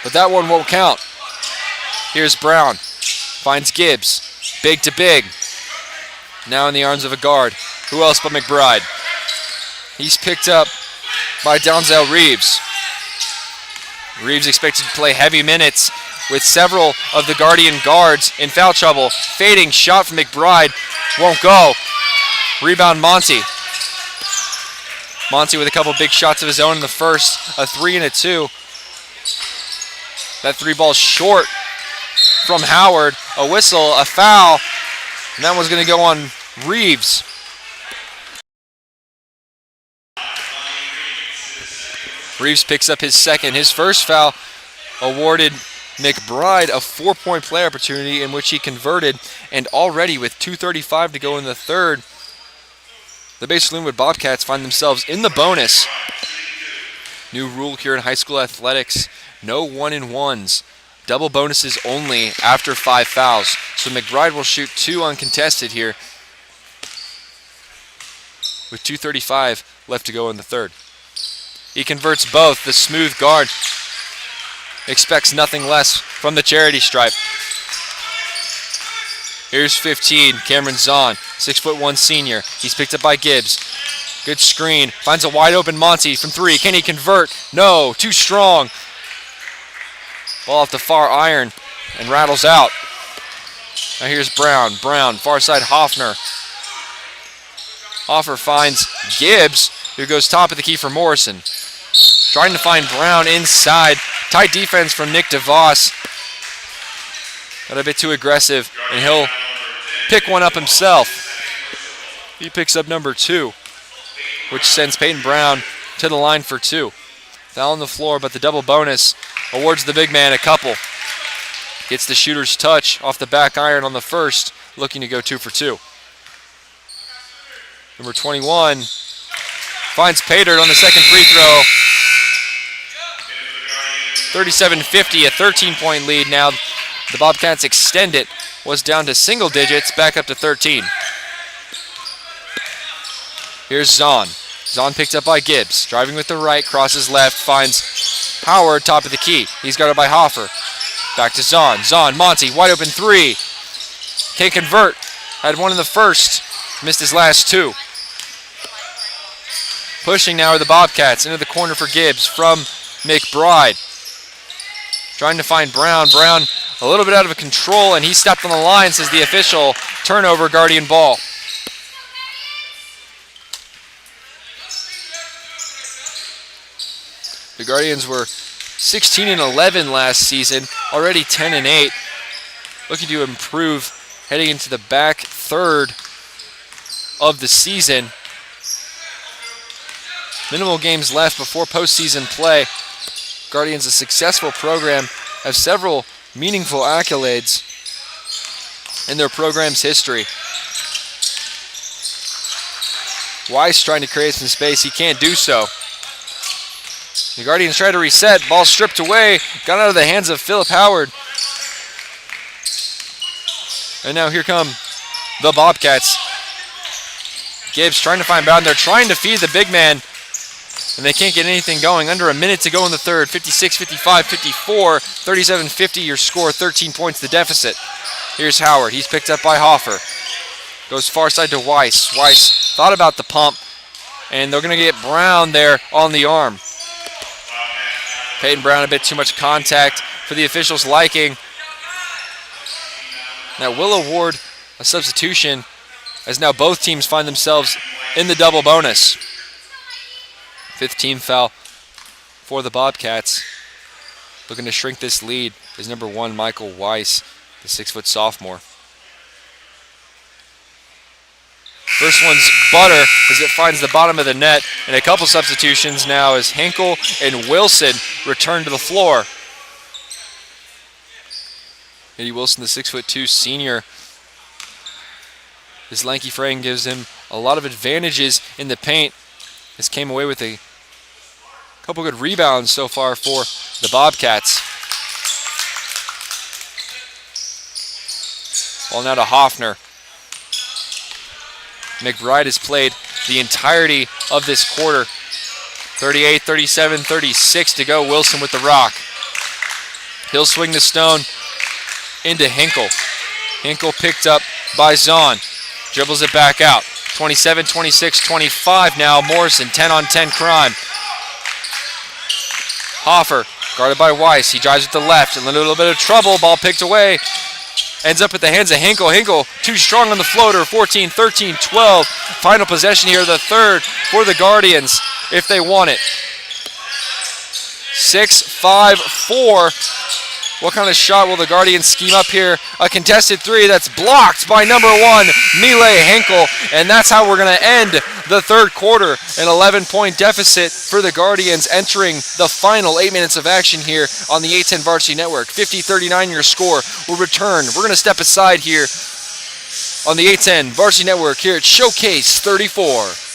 but that one won't count. Here's Brown. Finds Gibbs. Big to big. Now in the arms of a guard. Who else but McBride? He's picked up by Donzel Reeves. Reeves expected to play heavy minutes with several of the Guardian guards in foul trouble. Fading shot from McBride. Won't go. Rebound Monty. Monty with a couple big shots of his own in the first, a 3 and a 2. That 3 ball short from Howard. A whistle, a foul, and that one's going to go on Reeves. Reeves picks up his second. His first foul awarded McBride a 4-point play opportunity in which he converted, and already with 2:35 to go in the third, the Basehor-Linwood Bobcats find themselves in the bonus. New rule here in high school athletics, no 1-and-1s. Double bonuses only after 5 fouls. So McBride will shoot 2 uncontested here with 2:35 left to go in the third. He converts both. The smooth guard expects nothing less from the charity stripe. Here's 15, Cameron Zahn, 6'1" senior. He's picked up by Gibbs. Good screen. Finds a wide open Monty from 3. Can he convert? No, too strong. Ball off the far iron and rattles out. Now here's Brown. Brown, far side Hoffner. Hoffer finds Gibbs, who goes top of the key for Morrison. Trying to find Brown inside. Tight defense from Nick DeVos. Got a bit too aggressive, and he'll pick one up himself. He picks up number 2, which sends Peyton Brown to the line for 2. Foul on the floor, but the double bonus awards the big man a couple. Gets the shooter's touch off the back iron on the first, looking to go 2 for 2. Number 21 finds Paydirt on the second free throw. 37-50, a 13-point lead now. The Bobcats extend it. Was down to single digits, back up to 13. Here's Zahn. Zahn picked up by Gibbs. Driving with the right, crosses left, finds Howard, top of the key. He's guarded by Hoffer. Back to Zahn. Zahn, Monty, wide open 3. Can't convert. Had one in the first. Missed his last 2. Pushing now are the Bobcats into the corner for Gibbs from McBride. Trying to find Brown. Brown a little bit out of control, and he stepped on the line, says the official. Turnover, Guardian ball. The Guardians were 16-11 last season, already 10-8. Looking to improve heading into the back third of the season. Minimal games left before postseason play. Guardians, a successful program, have several meaningful accolades in their program's history. Weiss trying to create some space. He can't do so. The Guardians try to reset. Ball stripped away. Got out of the hands of Philip Howard. And now here come the Bobcats. Gibbs trying to find Brown. They're trying to feed the big man, and they can't get anything going. Under a minute to go in the third. 56-55, 54, 37-50 your score. 13 points the deficit. Here's Howard. He's picked up by Hoffer. Goes far side to Weiss. Weiss thought about the pump, and they're going to get Brown there on the arm. Peyton Brown, a bit too much contact for the officials' liking. That will award a substitution, as now both teams find themselves in the double bonus. 5th team foul for the Bobcats. Looking to shrink this lead is number 1, Michael Weiss, the 6-foot sophomore. First one's butter as it finds the bottom of the net, and a couple substitutions now as Henkel and Wilson return to the floor. Eddie Wilson, the 6'2" senior. His lanky frame gives him a lot of advantages in the paint. This came away with a couple good rebounds so far for the Bobcats. Ball now to Hoffner. McBride has played the entirety of this quarter. 38, 37, 36 to go. Wilson with the rock. He'll swing the stone into Henkel. Henkel picked up by Zahn. Dribbles it back out. 27, 26, 25 now. Morrison, 10-on-10 crime. Hoffer, guarded by Weiss. He drives with the left. In a little bit of trouble. Ball picked away ends up at the hands of Hinkle. Hinkle too strong on the floater. 14, 13, 12. Final possession here, the third for the Guardians if they want it. 6, 5, 4. What kind of shot will the Guardians scheme up here? A contested three that's blocked by number 1, Mile Hinkle. And that's how we're going to end the third quarter. An 11-point deficit for the Guardians entering the final 8 minutes of action here on the A10 Varsity Network. 50-39 your score. We'll return. We're going to step aside here on the A10 Varsity Network here at Showcase 34.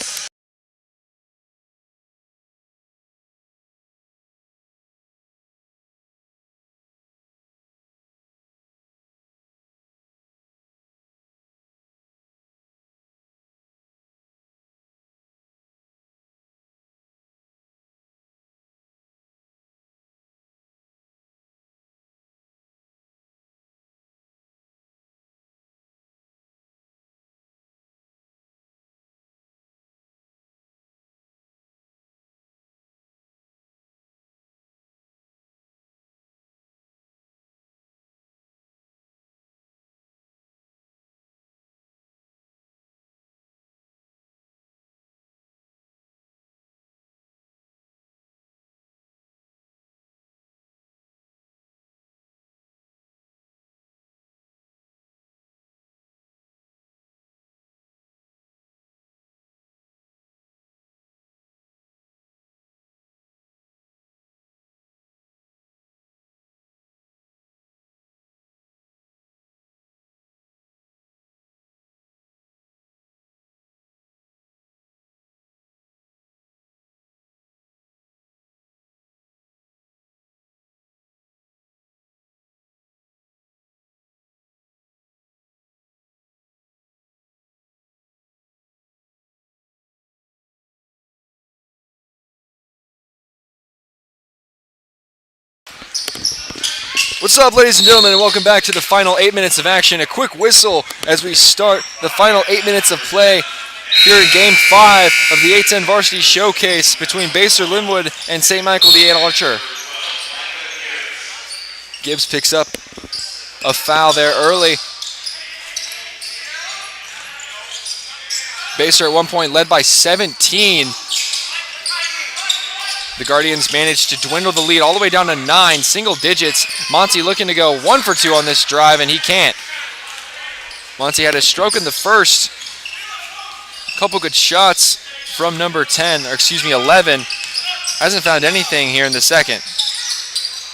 What's up, ladies and gentlemen, and welcome back to the final 8 minutes of action. A quick whistle as we start the final 8 minutes of play here in Game 5 of the A10 Varsity Showcase between Basehor-Linwood and St. Michael the Archer. Gibbs picks up a foul there early. Basehor at one point led by 17. The Guardians managed to dwindle the lead all the way down to 9, single digits. Monty looking to go 1 for 2 on this drive, and he can't. Monty had a stroke in the first. A couple good shots from number 11. Hasn't found anything here in the second.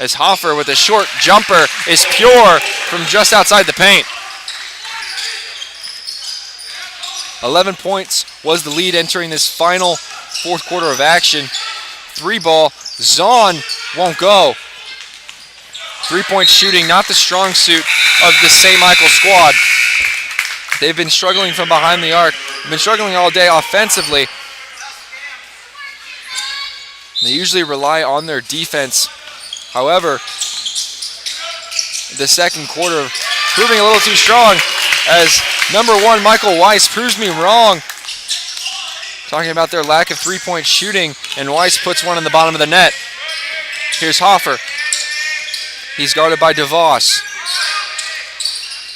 As Hoffer with a short jumper is pure from just outside the paint. 11 points was the lead entering this final fourth quarter of action. 3-ball, Zahn won't go. 3-point shooting, not the strong suit of the St. Michael squad. They've been struggling from behind the arc. They've been struggling all day offensively. They usually rely on their defense. However, the second quarter proving a little too strong as number 1, Michael Weiss, proves me wrong. Talking about their lack of 3-point shooting, and Weiss puts one in the bottom of the net. Here's Hoffer. He's guarded by DeVos.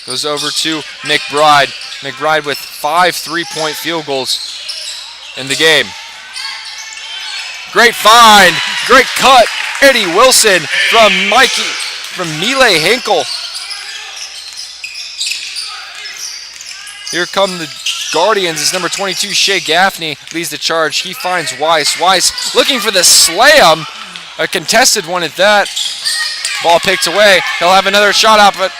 Goes over to McBride. McBride with 5 3-point field goals in the game. Great find, great cut. Eddie Wilson from Mile Hinkle. Here come the Guardians as number 22, Shea Gaffney, leads the charge. He finds Weiss. Weiss looking for the slam. A contested one at that. Ball picked away. He'll have another shot out, but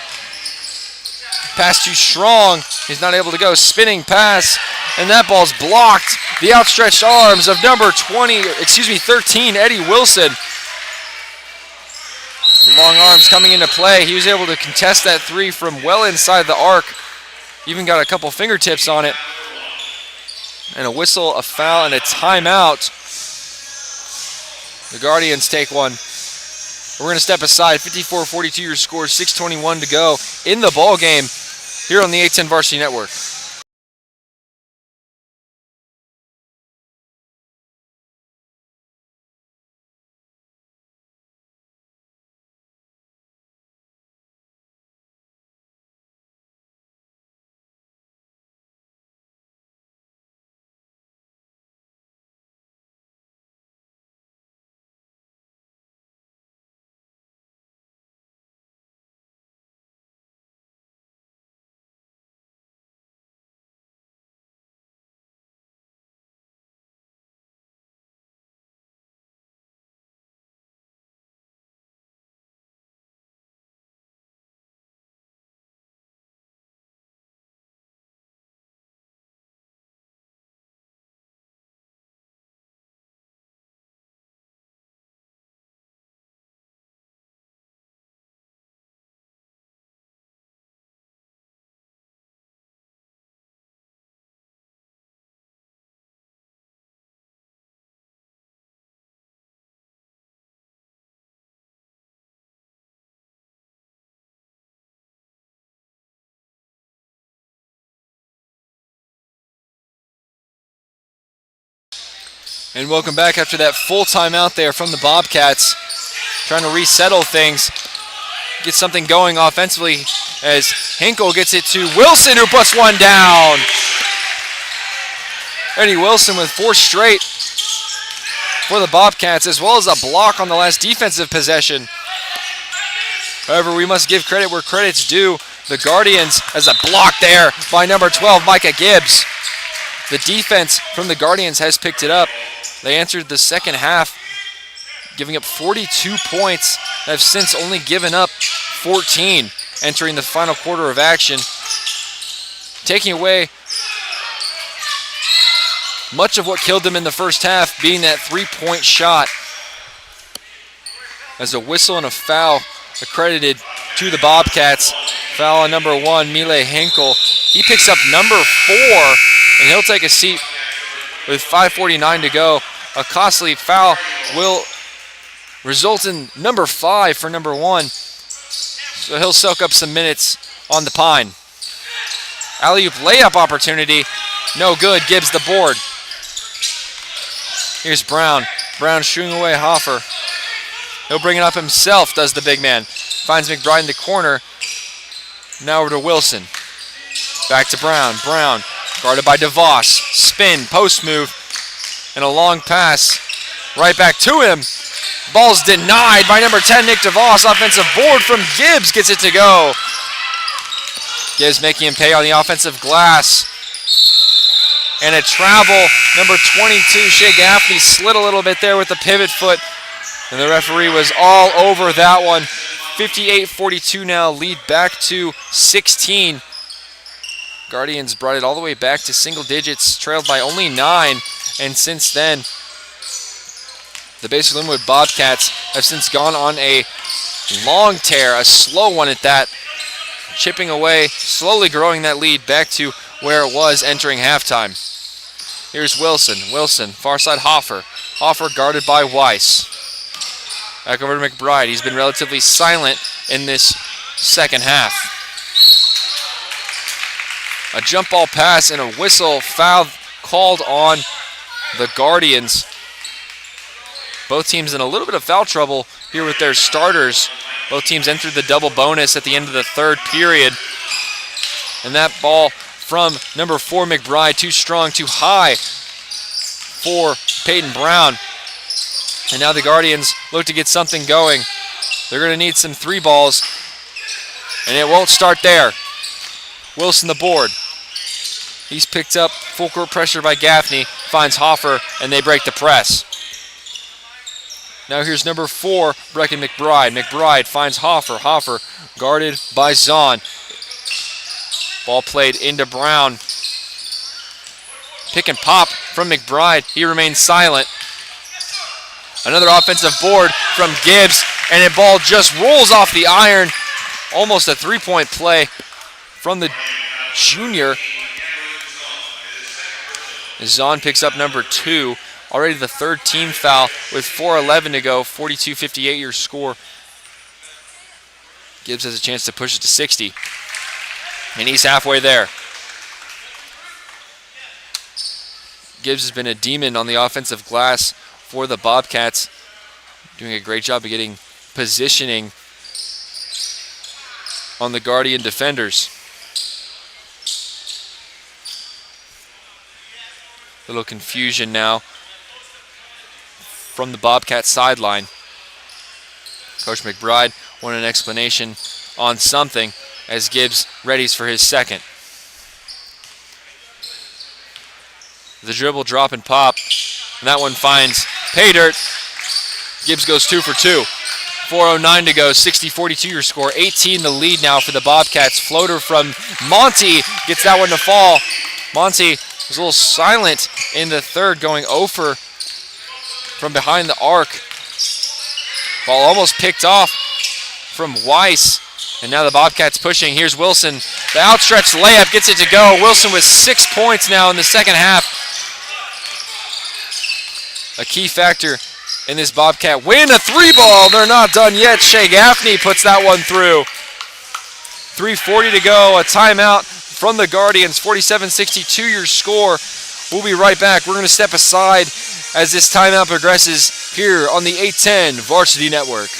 pass too strong. He's not able to go. Spinning pass, and that ball's blocked. The outstretched arms of number 13, Eddie Wilson. The long arms coming into play. He was able to contest that three from well inside the arc. Even got a couple fingertips on it. And a whistle, a foul, and a timeout. The Guardians take one. We're going to step aside. 54-42 your score, 6:21 to go in the ball game here on the A10 Varsity Network. And welcome back after that full timeout there from the Bobcats. Trying to resettle things, get something going offensively as Hinkle gets it to Wilson, who puts one down. Eddie Wilson with 4 straight for the Bobcats, as well as a block on the last defensive possession. However, we must give credit where credit's due. The Guardians, as a block there by number 12, Micah Gibbs. The defense from the Guardians has picked it up. They entered the second half giving up 42 points, have since only given up 14 entering the final quarter of action, taking away much of what killed them in the first half, being that 3-point shot. As a whistle and a foul accredited to the Bobcats. Foul on number 1, Mile Hinkle. He picks up number 4, and he'll take a seat with 5:49 to go. A costly foul will result in number 5 for number 1. So he'll soak up some minutes on the pine. Alley-oop layup opportunity. No good. Gibbs the board. Here's Brown. Brown shooing away Hoffer. He'll bring it up himself, does the big man. Finds McBride in the corner. Now over to Wilson. Back to Brown. Brown guarded by DeVos. Spin, post move, and a long pass. Right back to him. Ball's denied by number 10, Nick DeVos. Offensive board from Gibbs gets it to go. Gibbs making him pay on the offensive glass. And a travel. Number 22, Shea Gaffney, slid a little bit there with the pivot foot. And the referee was all over that one. 58-42 now, lead back to 16. Guardians brought it all the way back to single digits, trailed by only 9. And since then, the Basehor-Linwood Bobcats have since gone on a long tear, a slow one at that, chipping away, slowly growing that lead back to where it was entering halftime. Here's Wilson. Wilson, far side Hoffer. Hoffer guarded by Weiss. Back over to McBride. He's been relatively silent in this second half. A jump ball pass and a whistle foul called on the Guardians. Both teams in a little bit of foul trouble here with their starters. Both teams entered the double bonus at the end of the third period. And that ball from number 4, McBride, too strong, too high for Peyton Brown. And now the Guardians look to get something going. They're going to need some 3 balls. And it won't start there. Wilson the board. He's picked up full court pressure by Gaffney. Finds Hoffer, and they break the press. Now here's number 4, Brecken McBride. McBride finds Hoffer. Hoffer guarded by Zahn. Ball played into Brown. Pick and pop from McBride. He remains silent. Another offensive board from Gibbs, and the ball just rolls off the iron. Almost a 3-point play from the junior. Zahn picks up number 2. Already the 3rd team foul with 4:11 to go. 42-58 your score. Gibbs has a chance to push it to 60. And he's halfway there. Gibbs has been a demon on the offensive glass for the Bobcats. Doing a great job of getting positioning on the Guardian defenders. Little confusion now from the Bobcat sideline. Coach McBride wanted an explanation on something as Gibbs readies for his second. The dribble, drop, and pop. And that one finds pay dirt. Gibbs goes 2 for 2. 4:09 to go, 60-42 your score. 18 the lead now for the Bobcats. Floater from Monty gets that one to fall. Monty was a little silent in the third, going 0 for from behind the arc. Ball almost picked off from Weiss. And now the Bobcats pushing. Here's Wilson. The outstretched layup gets it to go. Wilson with 6 points now in the second half. A key factor in this Bobcat win. A 3-ball. They're not done yet. Shea Gaffney puts that one through. 3:40 to go. A timeout from the Guardians. 47-62 your score. We'll be right back. We're going to step aside as this timeout progresses here on the 810 Varsity Network.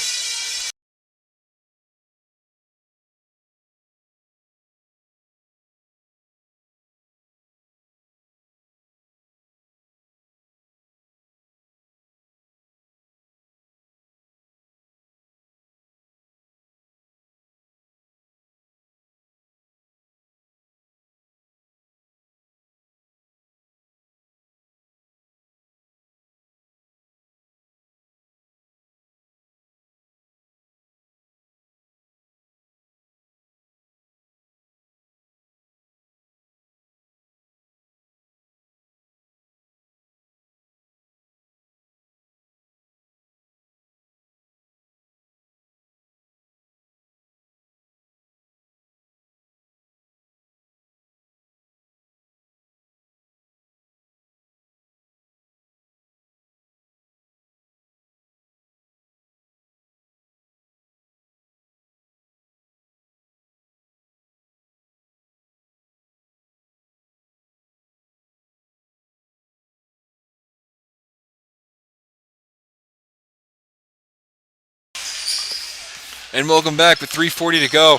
And welcome back with 3:40 to go.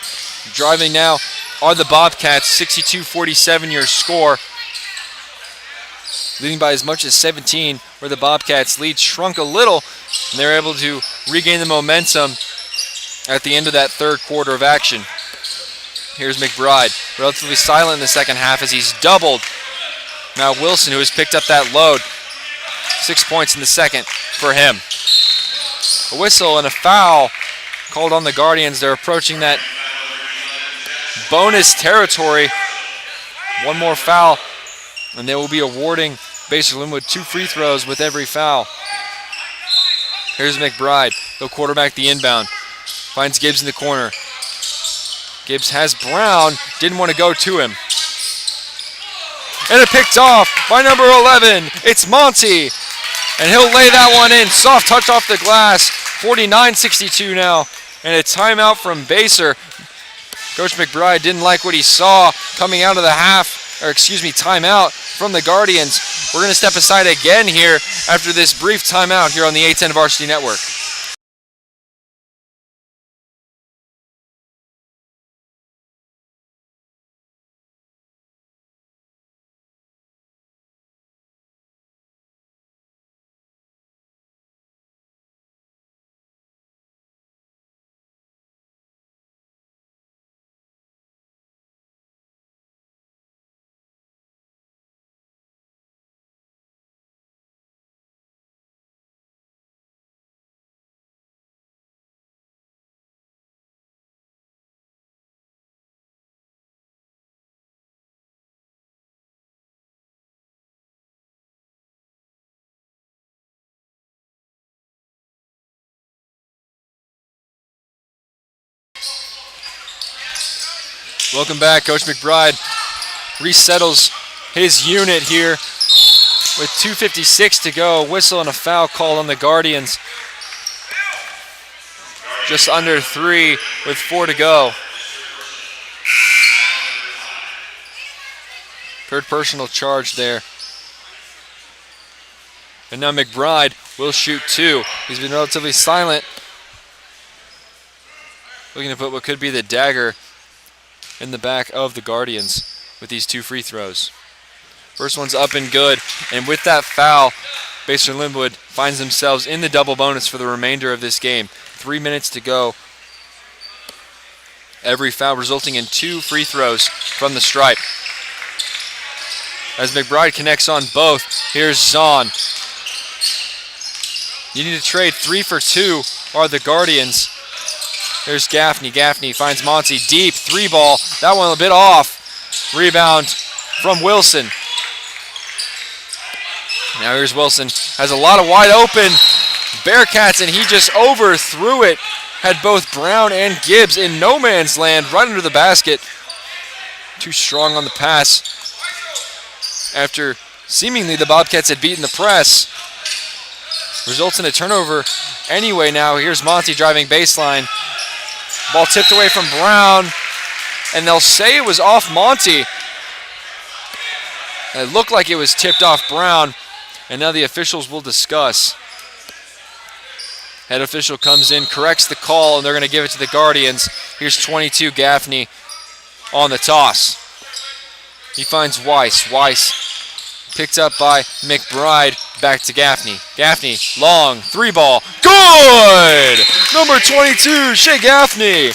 Driving now are the Bobcats, 62-47 your score. Leading by as much as 17, where the Bobcats' lead shrunk a little, and they're able to regain the momentum at the end of that third quarter of action. Here's McBride, relatively silent in the second half as he's doubled. Now Wilson, who has picked up that load. 6 points in the second for him. A whistle and a foul called on the Guardians. They're approaching that bonus territory. One more foul, and they will be awarding Basehor-Linwood 2 free throws with every foul. Here's McBride. He'll quarterback the inbound. Finds Gibbs in the corner. Gibbs has Brown. Didn't want to go to him. And it picked off by number 11. It's Monty. And he'll lay that one in. Soft touch off the glass. 49-62 now. And a timeout from Basehor. Coach McBride didn't like what he saw coming out of the timeout from the Guardians. We're going to step aside again here after this brief timeout here on the 810 Varsity Network. Welcome back. Coach McBride resettles his unit here with 2:56 to go. A whistle and a foul called on the Guardians. Just under 3 with 4 to go. Third personal charge there. And now McBride will shoot 2. He's been relatively silent. Looking to put what could be the dagger in the back of the Guardians with these 2 free throws. First one's up and good, and with that foul, Basehor-Linwood finds themselves in the double bonus for the remainder of this game. 3 minutes to go. Every foul resulting in 2 free throws from the stripe. As McBride connects on both, here's Zahn. You need to trade 3 for 2 are the Guardians. There's Gaffney. Gaffney finds Monty deep. 3 ball. That one a bit off. Rebound from Wilson. Now here's Wilson. Has a lot of wide open Bearcats, and he just overthrew it. Had both Brown and Gibbs in no man's land right under the basket. Too strong on the pass. After seemingly the Bobcats had beaten the press. Results in a turnover anyway now. Here's Monty driving baseline. Ball tipped away from Brown, and they'll say it was off Monty. It looked like it was tipped off Brown. And now the officials will discuss. Head official comes in, corrects the call, and they're going to give it to the Guardians. Here's 22 Gaffney on the toss. He finds Weiss. Weiss picked up by McBride. Back to Gaffney. Gaffney, long, 3-ball. Good! Number 22, Shea Gaffney.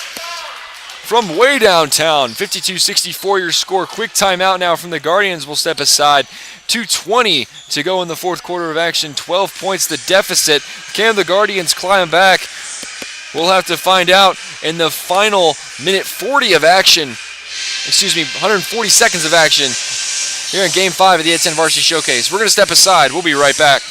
From way downtown, 52-64 your score. Quick timeout now from the Guardians will step aside. 2:20 to go in the fourth quarter of action. 12 points the deficit. Can the Guardians climb back? We'll have to find out in the final minute 40 of action. 140 seconds of action here in Game 5 of the A10 Varsity Showcase. We're going to step aside. We'll be right back.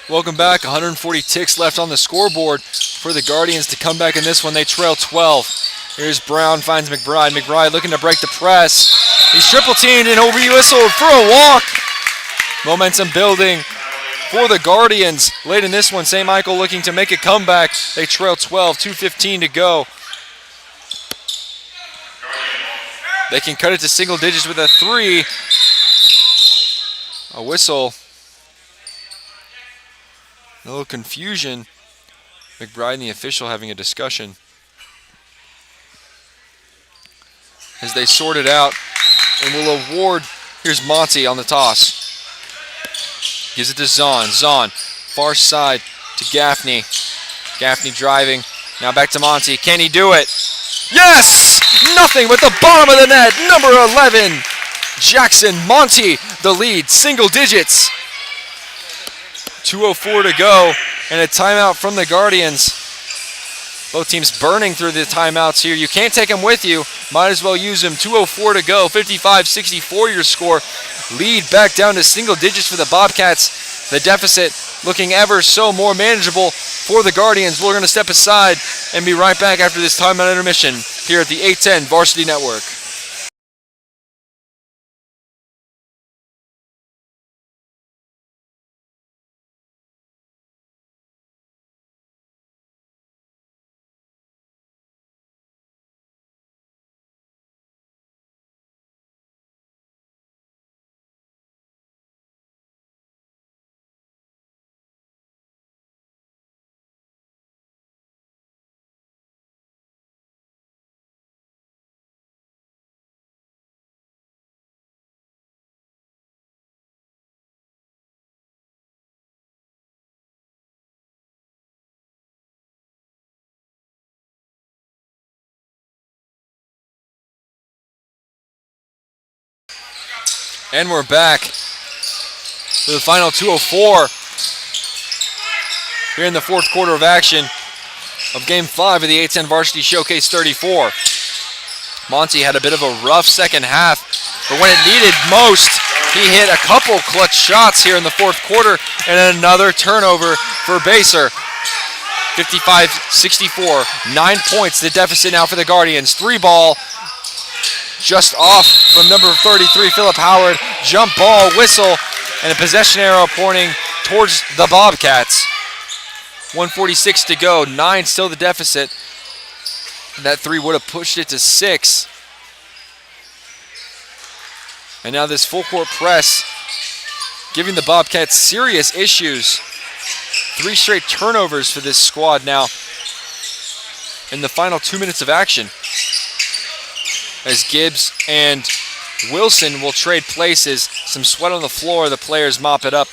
Welcome back. 140 ticks left on the scoreboard for the Guardians to come back in this one. They trail 12. Here's Brown, finds McBride. McBride looking to break the press. He's triple teamed and he'll be whistled for a walk. Momentum building for the Guardians. Late in this one, St. Michael looking to make a comeback. They trail 12, 2:15 to go. They can cut it to single digits with a 3. A whistle. A little confusion. McBride and the official having a discussion as they sort it out, and will award. Here's Monty on the toss. Gives it to Zahn. Zahn, far side to Gaffney. Gaffney driving. Now back to Monty. Can he do it? Yes! Nothing but the bottom of the net. Number 11, Jackson Monty, the lead, single digits. 2:04 to go, and a timeout from the Guardians. Both teams burning through the timeouts here. You can't take them with you. Might as well use them. 2:04 to go. 55-64 your score. Lead back down to single digits for the Bobcats. The deficit looking ever so more manageable for the Guardians. We're going to step aside and be right back after this timeout intermission here at the A10 Varsity Network. And we're back for the final 2:04 here in the fourth quarter of action of Game 5 of the A10 Varsity Showcase 34. Monty had a bit of a rough second half, but when it needed most, he hit a couple clutch shots here in the fourth quarter, and another turnover for Baser. 55-64, 9 points the deficit now for the Guardians. 3-ball. Just off from number 33, Philip Howard. Jump ball, whistle, and a possession arrow pointing towards the Bobcats. 1:46 to go, 9 still the deficit. That 3 would have pushed it to 6. And now this full court press giving the Bobcats serious issues. 3 straight turnovers for this squad now in the final 2 minutes of action, as Gibbs and Wilson will trade places. Some sweat on the floor. The players mop it up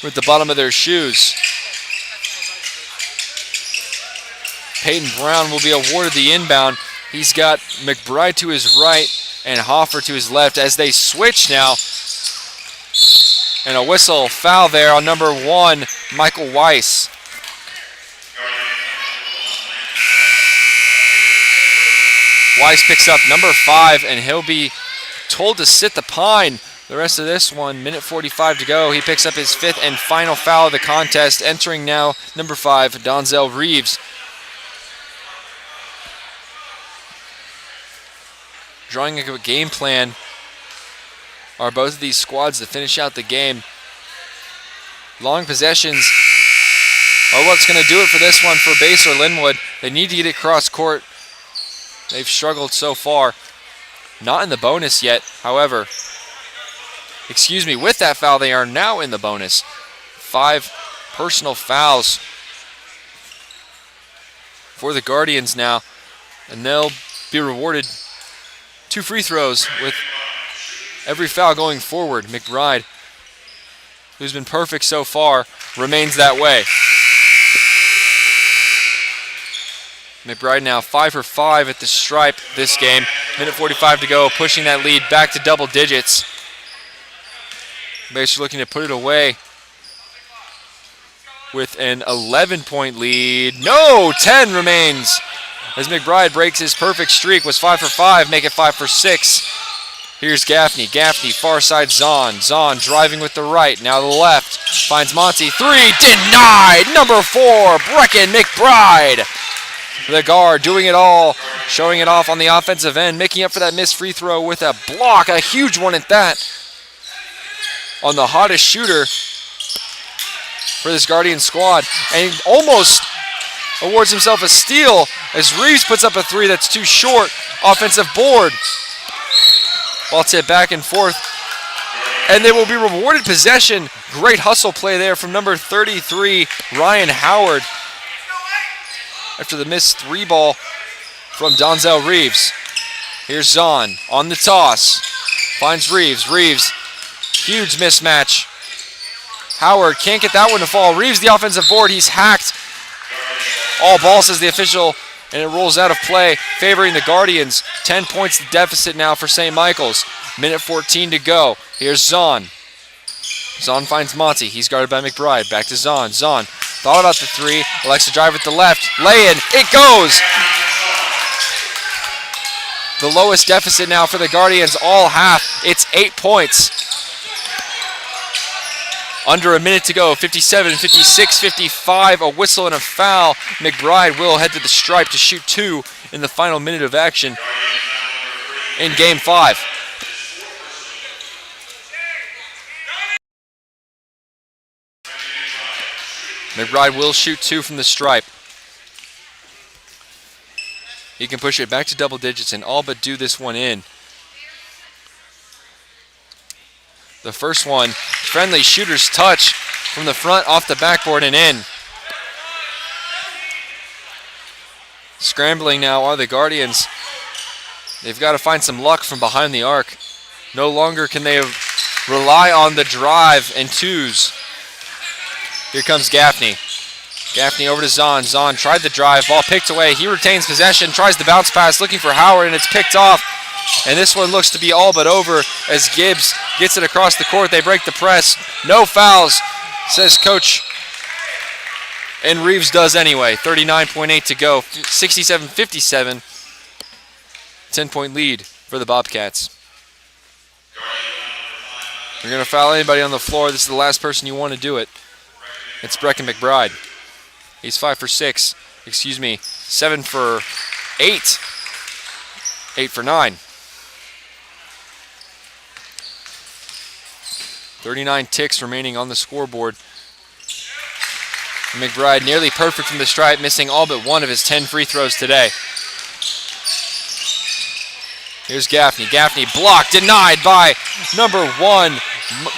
with the bottom of their shoes. Peyton Brown will be awarded the inbound. He's got McBride to his right and Hoffer to his left as they switch now. And a whistle foul there on number 1, Michael Weiss. Weiss picks up number 5, and he'll be told to sit the pine the rest of this one. Minute 45 to go. He picks up his 5th and final foul of the contest. Entering now number 5, Donzel Reeves. Drawing a game plan are both of these squads to finish out the game. Long possessions are what's going to do it for this one for Basehor-Linwood. They need to get it cross court. They've struggled so far. Not in the bonus yet, however. With that foul, they are now in the bonus. 5 personal fouls for the Guardians now, and they'll be rewarded 2 free throws with every foul going forward. McBride, who's been perfect so far, remains that way. McBride now 5 for 5 at the stripe this game. Minute 45 to go, pushing that lead back to double digits. Basehor looking to put it away with an 11-point lead. No, 10 remains as McBride breaks his perfect streak. Was 5 for 5, make it 5 for 6. Here's Gaffney. Gaffney, far side Zahn. Zahn driving with the right, now the left. Finds Monty. 3, denied. Number 4, Brecken McBride. The guard doing it all, showing it off on the offensive end, making up for that missed free throw with a block, a huge one at that, on the hottest shooter for this Guardian squad, and almost awards himself a steal as Reeves puts up a 3 that's too short. Offensive board. Ball tip back and forth, and they will be rewarded possession. Great hustle play there from number 33, Ryan Howard, after the missed 3 ball from Donzel Reeves. Here's Zahn on the toss. Finds Reeves. Reeves, huge mismatch. Howard can't get that one to fall. Reeves, the offensive board. He's hacked. All ball, says the official, and it rolls out of play, favoring the Guardians. 10 points deficit now for St. Michael's. Minute 14 to go. Here's Zahn. Zahn finds Monty. He's guarded by McBride. Back to Zahn. Zahn thought about the 3. Elects to drive with the left. Lay in. It goes. The lowest deficit now for the Guardians all half. It's 8 points. Under a minute to go. 57, 56, 55. A whistle and a foul. McBride will head to the stripe to shoot 2 in the final minute of action in Game 5. McBride will shoot 2 from the stripe. He can push it back to double digits and all but do this one in. The first one, friendly shooter's touch from the front off the backboard and in. Scrambling now are the Guardians. They've got to find some luck from behind the arc. No longer can they rely on the drive and 2s. Here comes Gaffney. Gaffney over to Zahn. Zahn tried the drive. Ball picked away. He retains possession. Tries the bounce pass. Looking for Howard, and it's picked off. And this one looks to be all but over as Gibbs gets it across the court. They break the press. No fouls, says Coach. And Reeves does anyway. 39.8 to go. 67-57. 10-point lead for the Bobcats. You're going to foul anybody on the floor. This is the last person you want to do it. It's Brecken McBride. He's 5 for 6. 7 for 8. 8 for 9. 39 ticks remaining on the scoreboard. McBride nearly perfect from the stripe, missing all but 1 of his 10 free throws today. Here's Gaffney. Gaffney blocked, denied by number 1,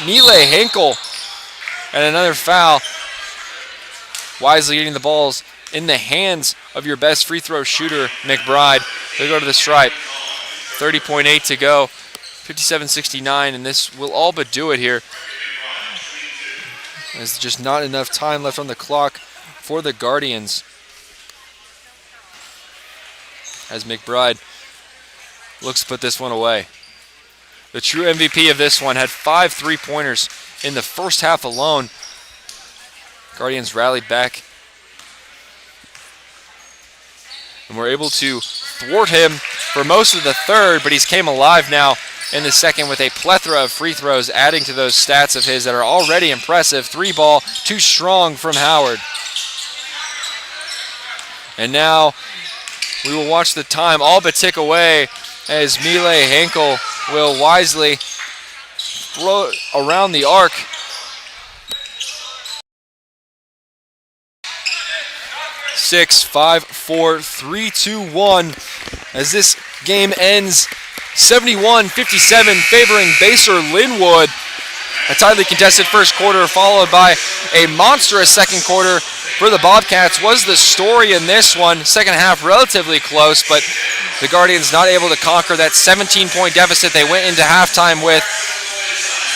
Mile Henkel. And another foul. Wisely getting the balls in the hands of your best free throw shooter, McBride. They go to the stripe. 30.8 to go. 57-69, and this will all but do it here. There's just not enough time left on the clock for the Guardians. As McBride looks to put this one away. The true MVP of this one had 5 3-pointers in the first half alone. Guardians rallied back and were able to thwart him for most of the third, but he's came alive now in the second with a plethora of free throws, adding to those stats of his that are already impressive. 3 ball, too strong from Howard. And now we will watch the time all but tick away as Mile Henkel will wisely throw around the arc. Six, 5, 4, 3, 2, 1 as this game ends 71-57 favoring Basehor-Linwood. A tightly contested first quarter followed by a monstrous second quarter for the Bobcats was the story in this one. Second half relatively close, but the Guardians not able to conquer that 17-point deficit they went into halftime with.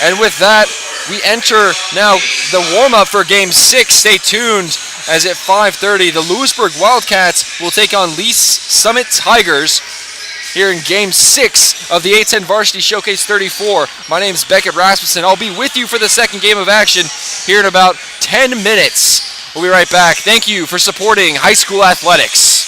And with that, we enter now the warm-up for Game 6. Stay tuned as at 5:30, the Lewisburg Wildcats will take on Lee's Summit Tigers here in Game 6 of the A10 Varsity Showcase 34. My name is Beckett Rasmussen. I'll be with you for the second game of action here in about 10 minutes. We'll be right back. Thank you for supporting high school athletics.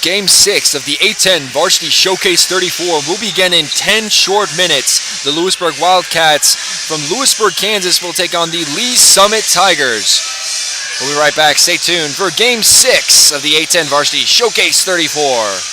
Game 6 of the A10 Varsity Showcase 34 will begin in 10 short minutes. The Lewisburg Wildcats from Lewisburg, Kansas will take on the Lee Summit Tigers. We'll be right back. Stay tuned for Game 6 of the A10 Varsity Showcase 34.